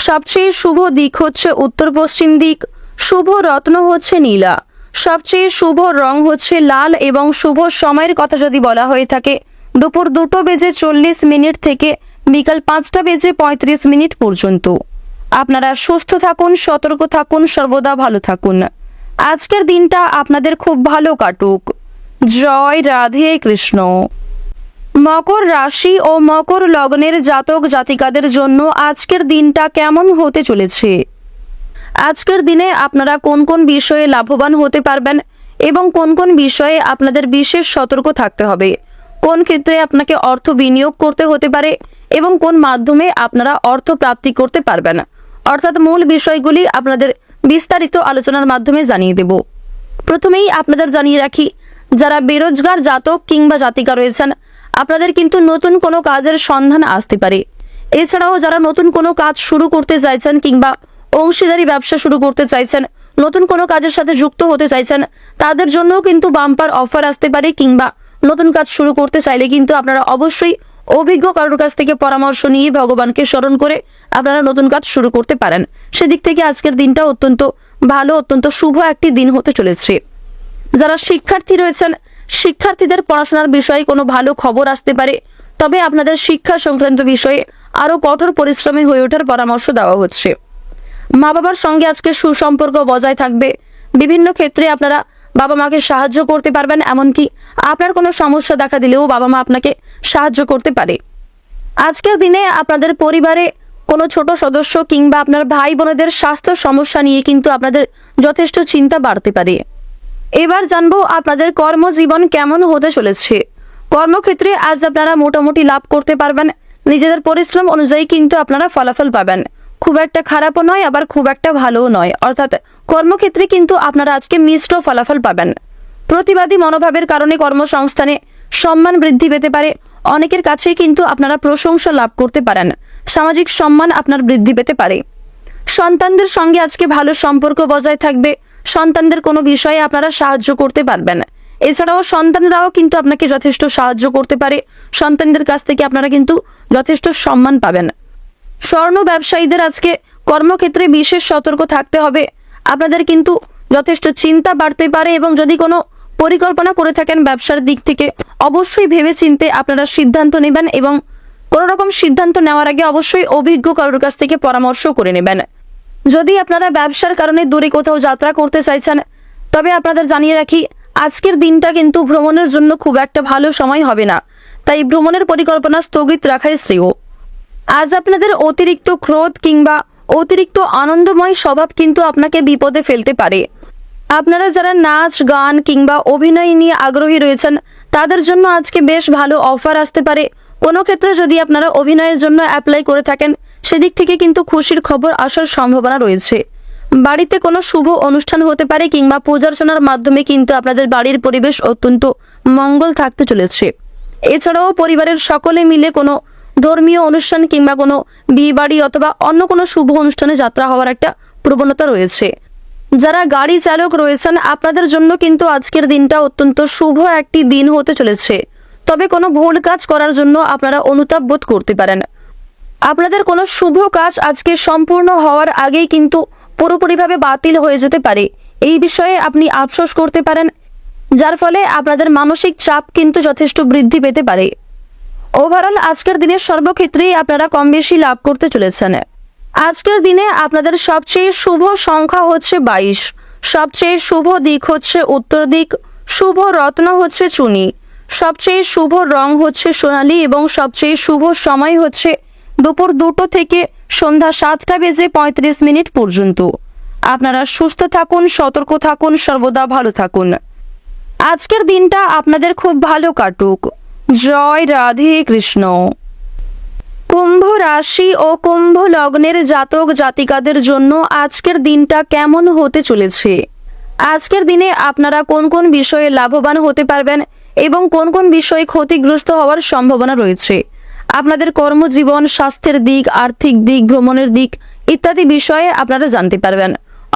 সবচেয়ে শুভ দিক হচ্ছে উত্তর পশ্চিম দিক, শুভ রত্ন হচ্ছে নীলা। সবচেয়ে শুভ রং হচ্ছে লাল এবং শুভ সময়ের কথা যদি বলা হয়ে থাকে দুপুর 2:40 থেকে বিকাল 5:35 পর্যন্ত। আপনারা সুস্থ থাকুন, সতর্ক থাকুন, সর্বদা ভালো থাকুন। আজকের দিনটা আপনাদের খুব ভালো কাটুক। জয় রাধে কৃষ্ণ। মকর রাশি ও মকর লগ্নের জাতক জাতিকাদের জন্য আজকের দিনটা কেমন হতে চলেছে? আজকের দিনে আপনারা কোন কোন বিষয়ে লাভবান হতে পারবেন এবং কোন কোন বিষয়ে আপনাদের বিশেষ সতর্ক থাকতে হবে, কোন ক্ষেত্রে আপনাকে অর্থ বিনিয়োগ করতে হতে পারে এবং কোন মাধ্যমে আপনারা অর্থ প্রাপ্তি করতে পারবেন, অর্থাৎ মূল বিষয়গুলি আপনাদের বিস্তারিত আলোচনার মাধ্যমে জানিয়ে দেব। প্রথমেই আপনাদের জানিয়ে রাখি, যারা বেরোজগার জাতক কিংবা জাতিকা রয়েছেন আপনাদের কিন্তু নতুন কোনো কাজের সন্ধান আসতে পারে। এছাড়াও যারা নতুন কোনো কাজ শুরু করতে চাইছেন কিংবা অংশীদারি ব্যবসা শুরু করতে চাইছেন, নতুন কোনো কাজের সাথে যুক্ত হতে চাইছেন, তাদের জন্যও কিন্তু বাম্পার অফার আসতে পারে। কিংবা নতুন কাজ শুরু করতে চাইলে কিন্তু আপনারা অবশ্যই অভিজ্ঞ কারোর কাছ থেকে পরামর্শ নিয়ে ভগবানকে স্মরণ করে আপনারা নতুন কাজ শুরু করতে পারেন। সেদিক থেকে আজকের দিনটা অত্যন্ত ভালো, অত্যন্ত শুভ একটি দিন হতে চলেছে। যারা শিক্ষার্থী রয়েছেন, শিক্ষার্থীদের পড়াশোনার বিষয়ে কোনো ভালো খবর আসতে পারে, তবে আপনাদের শিক্ষা সংক্রান্ত বিষয়ে আরও কঠোর পরিশ্রমী হয়ে ওঠার পরামর্শ দেওয়া হচ্ছে। মা বাবার সঙ্গে আজকে সুসম্পর্ক বজায় থাকবে। বিভিন্ন ক্ষেত্রে আপনারা বাবা মাকে সাহায্য করতে পারবেন, এমনকি আপনার কোনো সমস্যা দেখা দিলেও বাবা মা আপনাকে সাহায্য করতে পারে। আজকের দিনে আপনাদের পরিবারে কোনো ছোট সদস্য কিংবা আপনার ভাই বোনেদের স্বাস্থ্য সমস্যা নিয়ে কিন্তু আপনাদের যথেষ্ট চিন্তা বাড়তে পারে। এবার জানবো আপনাদের কর্মজীবন কেমন হতে চলেছে। কর্মক্ষেত্রে আজ আপনারা মোটামুটি লাভ করতে পারবেন। নিজেদের পরিশ্রম অনুযায়ী কিন্তু আপনারা ফলাফল পাবেন। খুব একটা খারাপও নয়, আবার খুব একটা ভালোও নয়, অর্থাৎ কর্মক্ষেত্রে কিন্তু আপনারা আজকে মিশ্র ফলাফল পাবেন। প্রতিবাদী মনোভাবের কারণে কর্মসংস্থানে সম্মান বৃদ্ধি পেতে পারে। অনেকের কাছেই কিন্তু আপনারা প্রশংসা লাভ করতে পারেন। সামাজিক সম্মান আপনার বৃদ্ধি পেতে পারে। সন্তানদের সঙ্গে আজকে ভালো সম্পর্ক বজায় থাকবে। সন্তানদের কোনো বিষয়ে আপনারা সাহায্য করতে পারবেন। এছাড়াও সন্তানরাও কিন্তু আপনাকে যথেষ্ট সাহায্য করতে পারে। সন্তানদের কাছ থেকে আপনারা কিন্তু যথেষ্ট সম্মান পাবেন। স্বর্ণ ব্যবসায়ীদের আজকে কর্মক্ষেত্রে বিশেষ সতর্ক থাকতে হবে। আপনাদের কিন্তু যথেষ্ট চিন্তা বাড়তে পারে এবং যদি কোনো পরিকল্পনা করে থাকেন ব্যবসার দিক থেকে, অবশ্যই ভেবেচিন্তে আপনারা সিদ্ধান্ত নেবেন এবং কোনো রকম সিদ্ধান্ত নেওয়ার আগে অবশ্যই অভিজ্ঞ কারোর কাছ থেকে পরামর্শ করে নেবেন। যদি আপনারা ব্যবসার কারণে দূরে কোথাও যাত্রা করতে চাইছেন, তবে আপনাদের জানিয়ে রাখি আজকের দিনটা কিন্তু ভ্রমণের জন্য খুব একটা ভালো সময় হবে না, তাই ভ্রমণের পরিকল্পনা স্থগিত রাখাই শ্রেয়। আজ আপনাদের অতিরিক্ত ক্রোধ কিংবা অতিরিক্ত আনন্দময় স্বভাব কিন্তু আপনাকে বিপদে ফেলতে পারে। আপনারা যারা নাচ গান কিংবা অভিনয় নিয়ে আগ্রহী রয়েছেন তাদের জন্য আজকে বেশ ভালো অফার আসতে পারে। কোনো ক্ষেত্রে যদি আপনারা অভিনয়ের জন্য অ্যাপ্লাই করে থাকেন, সেদিক থেকে কিন্তু খুশির খবর আসার সম্ভাবনা রয়েছে। বাড়িতে কোনো শুভ অনুষ্ঠান হতে পারে কিংবা পূজার্চনার মাধ্যমে কিন্তু আপনাদের বাড়ির পরিবেশ অত্যন্ত মঙ্গল থাকতে চলেছে। এছাড়াও পরিবারের সকলে মিলে কোনো ধর্মীয় অনুষ্ঠান কিংবা কোনো বিয়ে বাড়ি অথবা অন্য কোনো শুভ অনুষ্ঠানে যাত্রা হওয়ার একটা প্রবণতা রয়েছে। যারা গাড়ি চালক রয়েছেন আপনাদের জন্য কিন্তু আজকের দিনটা অত্যন্ত শুভ একটি দিন হতে চলেছে। তবে কোনো ভুল কাজ করার জন্য আপনারা অনুতাপ বোধ করতে পারেন। আপনাদের কোনো শুভ কাজ আজকে সম্পূর্ণ হওয়ার আগেই কিন্তু পুরোপুরিভাবে বাতিল হয়ে যেতে পারে। এই বিষয়ে আপনি আফসোস করতে পারেন, যার ফলে আপনাদের মানসিক চাপ কিন্তু যথেষ্ট বৃদ্ধি পেতে পারে। ওভারঅল আজকের দিনের সর্বক্ষেত্রেই আপনারা কম বেশি লাভ করতে চলেছেন। আজকের দিনে আপনাদের সবচেয়ে শুভ সংখ্যা হচ্ছে 22, সবচেয়ে শুভ দিক হচ্ছে উত্তর দিক, শুভ রত্ন হচ্ছে চুনি, সবচেয়ে শুভ রং হচ্ছে সোনালী এবং সবচেয়ে শুভ সময় হচ্ছে দুপুর 2 থেকে সন্ধ্যা 7:35 পর্যন্ত। আপনারা সুস্থ থাকুন, সতর্ক থাকুন, সর্বদা ভালো থাকুন। আজকের দিনটা আপনাদের খুব ভালো কাটুক। জয় রাধে কৃষ্ণ। কুম্ভ রাশি ও কুম্ভ লগ্নের জাতক জাতিকাদের জন্য আজকের দিনটা কেমন হতে চলেছে? আজকের দিনে আপনারা কোন কোন বিষয়ে লাভবান হতে পারবেন এবং কোন কোন বিষয়ে ক্ষতিগ্রস্ত হওয়ার সম্ভাবনা রয়েছে? আপনাদের কর্মজীবন, স্বাস্থ্যের দিক, আর্থিক দিক, ভ্রমণের দিক ইত্যাদি বিষয়ে আপনারা জানতে পারবেন।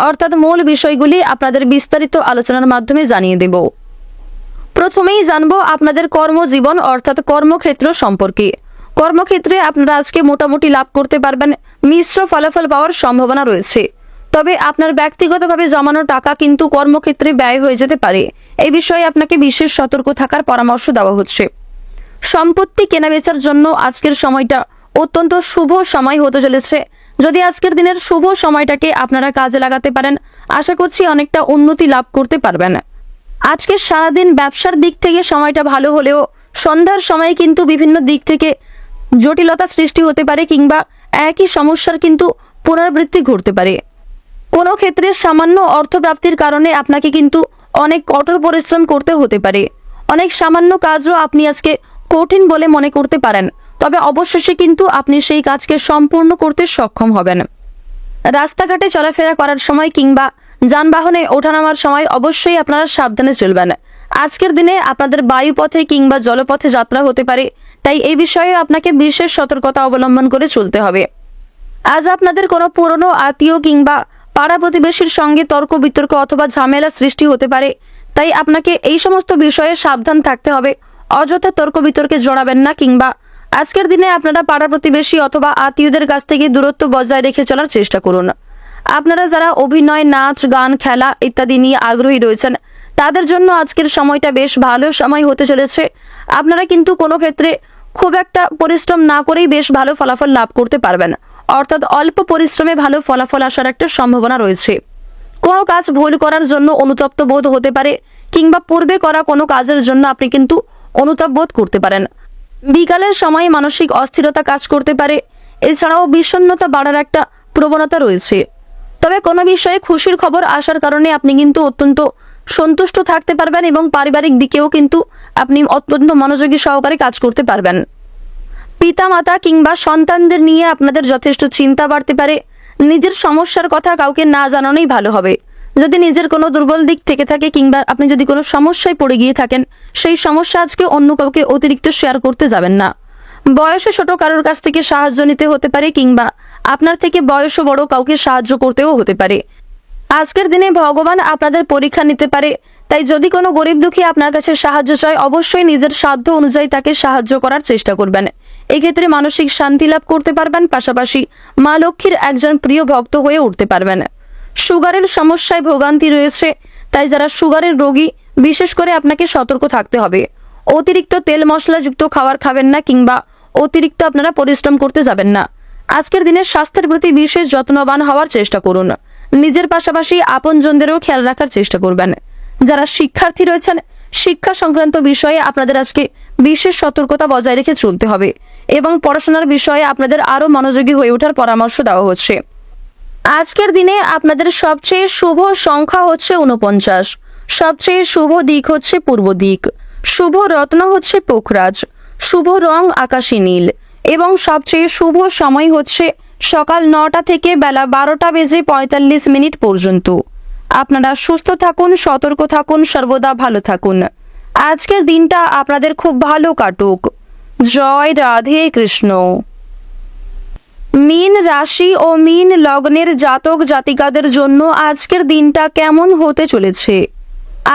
অর্থাৎ মূল বিষয়গুলি আপনাদের বিস্তারিত আলোচনার মাধ্যমে জানিয়ে দেব। প্রথমেই জানবো আপনাদের কর্মজীবন অর্থাৎ কর্মক্ষেত্র সম্পর্কে। কর্মক্ষেত্রে আপনারা আজকে মোটামুটি লাভ করতে পারবেন। মিশ্র ফলাফল পাওয়ার সম্ভাবনা রয়েছে। তবে আপনার ব্যক্তিগতভাবে জমানো টাকা কিন্তু কর্মক্ষেত্রে ব্যয় হয়ে যেতে পারে। এই বিষয়ে আপনাকে বিশেষ সতর্ক থাকার পরামর্শ দেওয়া হচ্ছে। সম্পত্তি কেনাবেচার জন্য আজকের সময়টা অত্যন্ত শুভ সময় হতে চলেছে। যদি আজকের দিনের শুভ সময়টাকে আপনারা কাজে লাগাতে পারেন, আশা করছি অনেকটা উন্নতি লাভ করতে পারবেন। আজকে সারাদিন ব্যবসার দিক থেকে সময়টা ভালো হলেও সন্ধ্যার সময় কিন্তু বিভিন্ন দিক থেকে জটিলতা সৃষ্টি হতে পারে কিংবা একই সমস্যার কিন্তু পুনরাবৃত্তি ঘটতে পারে। কোনো ক্ষেত্রে সামান্য অর্থপ্রাপ্তির কারণে আপনাকে কিন্তু অনেক কঠোর পরিশ্রম করতে হতে পারে। অনেক সামান্য কাজও আপনি আজকে কঠিন বলে মনে করতে পারেন, তবে অবশেষে কিন্তু আপনি সেই কাজকে সম্পূর্ণ করতে সক্ষম হবেন। রাস্তাঘাটে চলাফেরা করার সময় কিংবা যানবাহনে ওঠানামার সময় অবশ্যই আপনারা সাবধানে চলবেন। আজকের দিনে আপনাদের বায়ুপথে কিংবা জলপথে যাত্রা হতে পারে, তাই এই বিষয়ে আপনাকে বিশেষ সতর্কতা অবলম্বন করে চলতে হবে। আজ আপনাদের কোনো পুরনো আত্মীয় কিংবা পাড়া প্রতিবেশীর সঙ্গে তর্ক বিতর্ক অথবা ঝামেলা সৃষ্টি হতে পারে, তাই আপনাকে এই সমস্ত বিষয়ে সাবধান থাকতে হবে। অযথা তর্ক বিতর্কে জড়াবেন না কিংবা আজকের দিনে আপনারা পাড়া প্রতিবেশী অথবা আত্মীয়দের কাছ থেকে দূরত্ব বজায় রেখে চলার চেষ্টা করুন। আপনারা যারা অভিনয়, নাচ, গান, খেলা ইত্যাদি নিয়ে আগ্রহী রয়েছেন, তাদের জন্য আজকের সময়টা বেশ ভালো সময় হতে চলেছে। আপনারা কিন্তু কোনো ক্ষেত্রে খুব একটা পরিশ্রম না করেই বেশ ভালো ফলাফল লাভ করতে পারবেন, অর্থাৎ অল্প পরিশ্রমে ভালো ফলাফল আসার একটা সম্ভাবনা রয়েছে। কোনো কাজ ভুল করার জন্য অনুতপ্ত বোধ হতে পারে কিংবা পূর্বে করা কোনো কাজের জন্য আপনি কিন্তু অনুতাপ বোধ করতে পারেন। বিকালের সময় মানসিক অস্থিরতা কাজ করতে পারে, এছাড়াও বিষণ্ণতা বাড়ার একটা প্রবণতা রয়েছে। তবে কোনো বিষয়ে খুশির খবর আসার কারণে আপনি কিন্তু অত্যন্ত সন্তুষ্ট থাকতে পারবেন এবং পারিবারিক দিকেও কিন্তু আপনি অত্যন্ত মনোযোগী সহকারে কাজ করতে পারবেন। পিতামাতা কিংবা সন্তানদের নিয়ে আপনাদের যথেষ্ট চিন্তা বাড়তে পারে। নিজের সমস্যার কথা কাউকে না জানানোই ভালো হবে। যদি নিজের কোনো দুর্বল দিক থেকে থাকে কিংবা আপনি যদি কোনো সমস্যায় পড়ে গিয়ে থাকেন, সেই সমস্যা আজকে অন্য কাউকে অতিরিক্ত শেয়ার করতে যাবেন না। বয়সে ছোট কারোর কাছ থেকে সাহায্য নিতে হতে পারে কিংবা আপনার থেকে বয়সে বড় কাউকে সাহায্য করতেও হতে পারে। আজকের দিনে ভগবান আপনাদের পরীক্ষা নিতে পারে, তাই যদি কোনো গরিব দুঃখী আপনার কাছে সাহায্য চায়, অবশ্যই নিজের সাধ্য অনুযায়ী তাকে সাহায্য করার চেষ্টা করবেন। এক্ষেত্রে মানসিক শান্তি লাভ করতে পারবেন, পাশাপাশি মা লক্ষ্মীর একজন প্রিয় ভক্ত হয়ে উঠতে পারবেন। সুগারের সমস্যায় ভোগান্তি রয়েছে, তাই যারা সুগারের রোগী বিশেষ করে আপনাকে সতর্ক থাকতে হবে। অতিরিক্ত তেল মশলাযুক্ত খাবার খাবেন না কিংবা অতিরিক্ত আপনারা পরিশ্রম করতে যাবেন না। আজকের দিনে স্বাস্থ্যের প্রতি বিশেষ যত্নবান হওয়ার চেষ্টা করুন। নিজের পাশাপাশি আপনজনদেরও খেয়াল রাখার চেষ্টা করবেন। যারা শিক্ষার্থী রয়েছেন, শিক্ষা সংক্রান্ত বিষয়ে আপনাদের আজকে বিশেষ সতর্কতা বজায় রেখে চলতে হবে এবং পড়াশোনার বিষয়ে আপনাদের আরও মনোযোগী হয়ে ওঠার পরামর্শ দেওয়া হচ্ছে। আজকের দিনে আপনাদের সবচেয়ে শুভ সংখ্যা হচ্ছে 49, সবচেয়ে শুভ দিক হচ্ছে পূর্ব দিক, শুভ রত্ন হচ্ছে পোখরাজ, শুভ রং আকাশী নীল এবং সবচেয়ে শুভ সময় হচ্ছে সকাল 9টা থেকে বেলা 12:45 পর্যন্ত। আপনারা সুস্থ থাকুন, সতর্ক থাকুন, সর্বদা ভালো থাকুন। আজকের দিনটা আপনাদের খুব ভালো কাটুক। জয় রাধে কৃষ্ণ। মীন রাশি ও মীন লগ্নের জাতক জাতিকাদের জন্য আজকের দিনটা কেমন হতে চলেছে?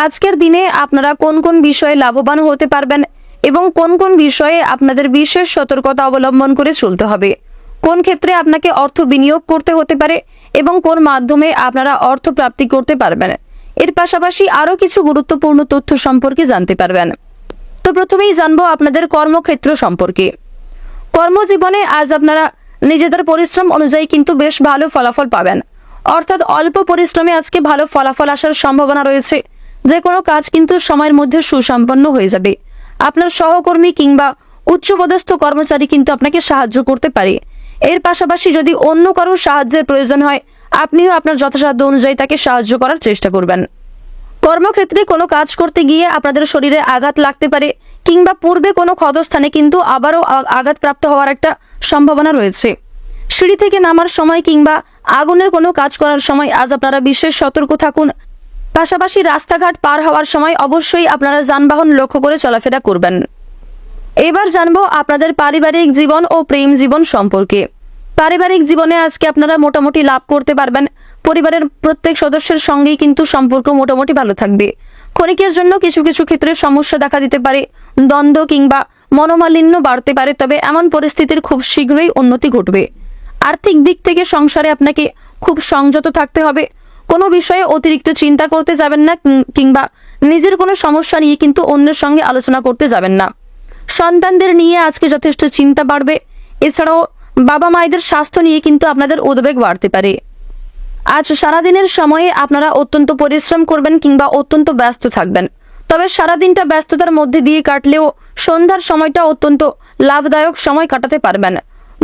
আজকের দিনে আপনারা কোন কোন বিষয়ে লাভবান হতে পারবেন এবং কোন কোন বিষয়ে আপনাদের বিশেষ সতর্কতা অবলম্বন করে চলতে হবে? কোন ক্ষেত্রে আপনাকে অর্থ বিনিয়োগ করতে হতে পারে এবং কোন মাধ্যমে আপনারা অর্থ প্রাপ্তি করতে পারবেন? এর পাশাপাশি আরও কিছু গুরুত্বপূর্ণ তথ্য সম্পর্কে জানতে পারবেন। তো প্রথমেই জানবো আপনাদের কর্মক্ষেত্র সম্পর্কে। কর্মজীবনে আজ আপনারা নিজেদের পরিশ্রম অনুযায়ী কিন্তু বেশ ভালো ফলাফল পাবেন, অর্থাৎ অল্প পরিশ্রমে আজকে ভালো ফলাফল আসার সম্ভাবনা রয়েছে। যে কোনো কাজ কিন্তু সময়ের মধ্যে সুসম্পন্ন হয়ে যাবে। আপনার সহকর্মী কিংবা উচ্চপদস্থ কর্মচারী কিন্তু আপনাকে সাহায্য করতে পারে। এর পাশাপাশি যদি অন্য কারোর সাহায্যের প্রয়োজন হয়, আপনিও আপনার যথাসাধ্য অনুযায়ী তাকে সাহায্য করার চেষ্টা করবেন। কর্মক্ষেত্রে কোনো কাজ করতে গিয়ে আপনাদের শরীরে আঘাত লাগতে পারে কিংবা পূর্বে কোনো ক্ষতস্থানে কিন্তু আবারও আঘাতপ্রাপ্ত হওয়ার একটা সম্ভাবনা রয়েছে। সিঁড়ি থেকে নামার সময় কিংবা আগুনের কোনো কাজ করার সময় আজ আপনারা বিশেষ সতর্ক থাকুন। পাশাপাশি রাস্তাঘাট পার হওয়ার সময় অবশ্যই আপনারা যানবাহন লক্ষ্য করে চলাফেরা করবেন। এবার জানবো আপনাদের পারিবারিক জীবন ও প্রেম জীবন সম্পর্কে। পারিবারিক জীবনে আজকে আপনারা মোটামুটি লাভ করতে পারবেন। পরিবারের প্রত্যেক সদস্যের সঙ্গেই কিন্তু সম্পর্ক মোটামুটি ভালো থাকবে। ক্ষণিকের জন্য কিছু কিছু ক্ষেত্রে সমস্যা দেখা দিতে পারে, দ্বন্দ্ব কিংবা মনোমালিন্য বাড়তে পারে, তবে এমন পরিস্থিতির খুব শীঘ্রই উন্নতি ঘটবে। আর্থিক দিক থেকে সংসারে আপনাকে খুব সংযত থাকতে হবে। কোনো বিষয়ে অতিরিক্ত চিন্তা করতে যাবেন না, কিংবা নিজের কোনো সমস্যা নিয়ে কিন্তু অন্যের সঙ্গে আলোচনা করতে যাবেন না। সন্তানদের নিয়ে আজকে যথেষ্ট চিন্তা বাড়বে। এছাড়াও বাবা মায়েদের স্বাস্থ্য নিয়ে কিন্তু আপনাদের উদ্বেগ বাড়তে পারে। আজ সারাদিনের সময়ে আপনারা অত্যন্ত পরিশ্রম করবেন কিংবা অত্যন্ত ব্যস্ত থাকবেন। তবে সারাদিনটা ব্যস্ততার মধ্যে দিয়ে কাটলেও সন্ধ্যার সময়টা অত্যন্ত লাভদায়ক সময় কাটাতে পারবেন।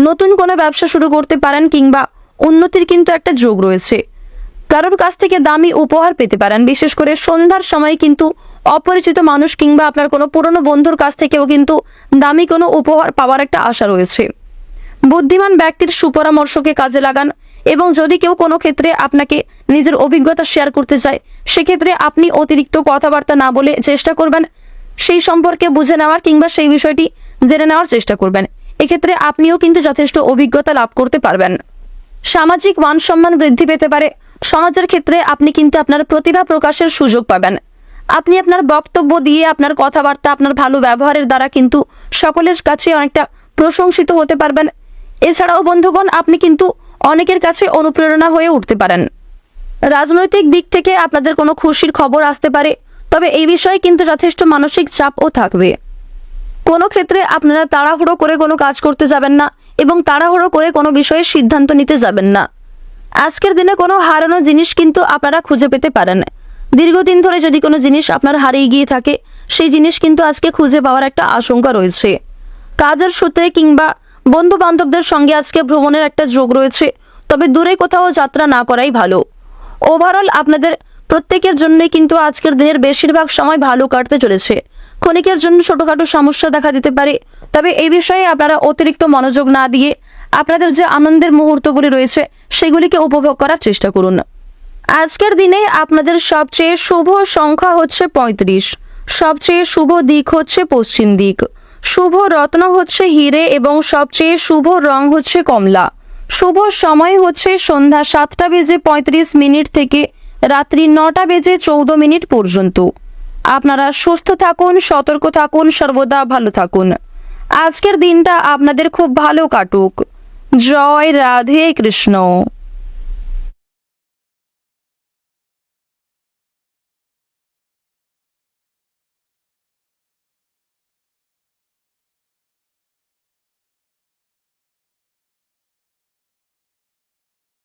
নতুন কোনো ব্যবসা শুরু করতে পারেন কিংবা উন্নতির কিন্তু একটা যোগ রয়েছে। কারোর কাছ থেকে দামি উপহার পেতে পারেন। বিশেষ করে সন্ধ্যার সময় কিন্তু অপরিচিত মানুষ কিংবা আপনার কোনো পুরনো বন্ধুর কাছ থেকেও কিন্তু দামি কোনো উপহার পাওয়ার একটা আশা রয়েছে। বুদ্ধিমান ব্যক্তির সুপরামর্শকে কাজে লাগান এবং যদি কেউ কোনো ক্ষেত্রে আপনাকে নিজের অভিজ্ঞতা শেয়ার করতে চায়, সেক্ষেত্রে আপনি অতিরিক্ত কথাবার্তা না বলে চেষ্টা করবেন সেই সম্পর্কে বুঝে নেওয়ার কিংবা সেই বিষয়টি জেনে নেওয়ার চেষ্টা করবেন। এক্ষেত্রে আপনিও কিন্তু যথেষ্ট অভিজ্ঞতা লাভ করতে পারবেন। সামাজিক মান সম্মান বৃদ্ধি পেতে পারে। সমাজের ক্ষেত্রে আপনি কিন্তু আপনার প্রতিভা প্রকাশের সুযোগ পাবেন। আপনি আপনার বক্তব্য দিয়ে, আপনার কথাবার্তা, আপনার ভালো ব্যবহারের দ্বারা কিন্তু সকলের কাছে অনেকটা প্রশংসিত হতে পারবেন। এছাড়াও বন্ধুগণ, আপনি কিন্তু অনেকের কাছে অনুপ্রেরণা হয়ে উঠতে পারেন। রাজনৈতিক দিক থেকে আপনাদের কোনো খুশির খবর আসতে পারে, তবে এই বিষয়ে কিন্তু যথেষ্ট মানসিক চাপও থাকবে। কোনো ক্ষেত্রে আপনারা তাড়াহুড়ো করে কোনো কাজ করতে যাবেন না এবং তাড়াহুড়ো করে কোনো বিষয়ে সিদ্ধান্ত নিতে যাবেন না। আজকের দিনে কোনো হারানো জিনিস কিন্তু আপনারা খুঁজে পেতে পারেন। দীর্ঘদিন ধরে যদি কোনো জিনিস আপনার হারিয়ে গিয়ে থাকে, সেই জিনিস কিন্তু আজকে খুঁজে পাওয়ার একটা আশঙ্কা রয়েছে। কাজের সূত্রে কিংবা বন্ধু বান্ধবদের সঙ্গে আজকে ভ্রমণের একটা যোগ রয়েছে, তবে দূরে কোথাও যাত্রা না করাই ভালো। ওভারঅল আপনাদের প্রত্যেকের জন্যই কিন্তু আজকের দিনের বেশিরভাগ সময় ভালো কাটতে চলেছে। ক্ষণিকের জন্য ছোটখাটো সমস্যা দেখা দিতে পারে, তবে এই বিষয়ে আপনারা অতিরিক্ত মনোযোগ না দিয়ে আপনাদের যে আনন্দের মুহূর্তগুলি রয়েছে সেগুলিকে উপভোগ করার চেষ্টা করুন। আজকের দিনে আপনাদের সবচেয়ে শুভ সংখ্যা হচ্ছে 35, সবচেয়ে শুভ দিক হচ্ছে পশ্চিম দিক, শুভ রত্ন হচ্ছে হিরে এবং সবচেয়ে শুভ রং হচ্ছে কমলা। শুভ সময় হচ্ছে সন্ধ্যা 7:35 থেকে রাত্রি 9:14 পর্যন্ত। আপনারা সুস্থ থাকুন, সতর্ক থাকুন, সর্বদা ভালো থাকুন। আজকের দিনটা আপনাদের খুব ভালো কাটুক। জয় রাধে কৃষ্ণ।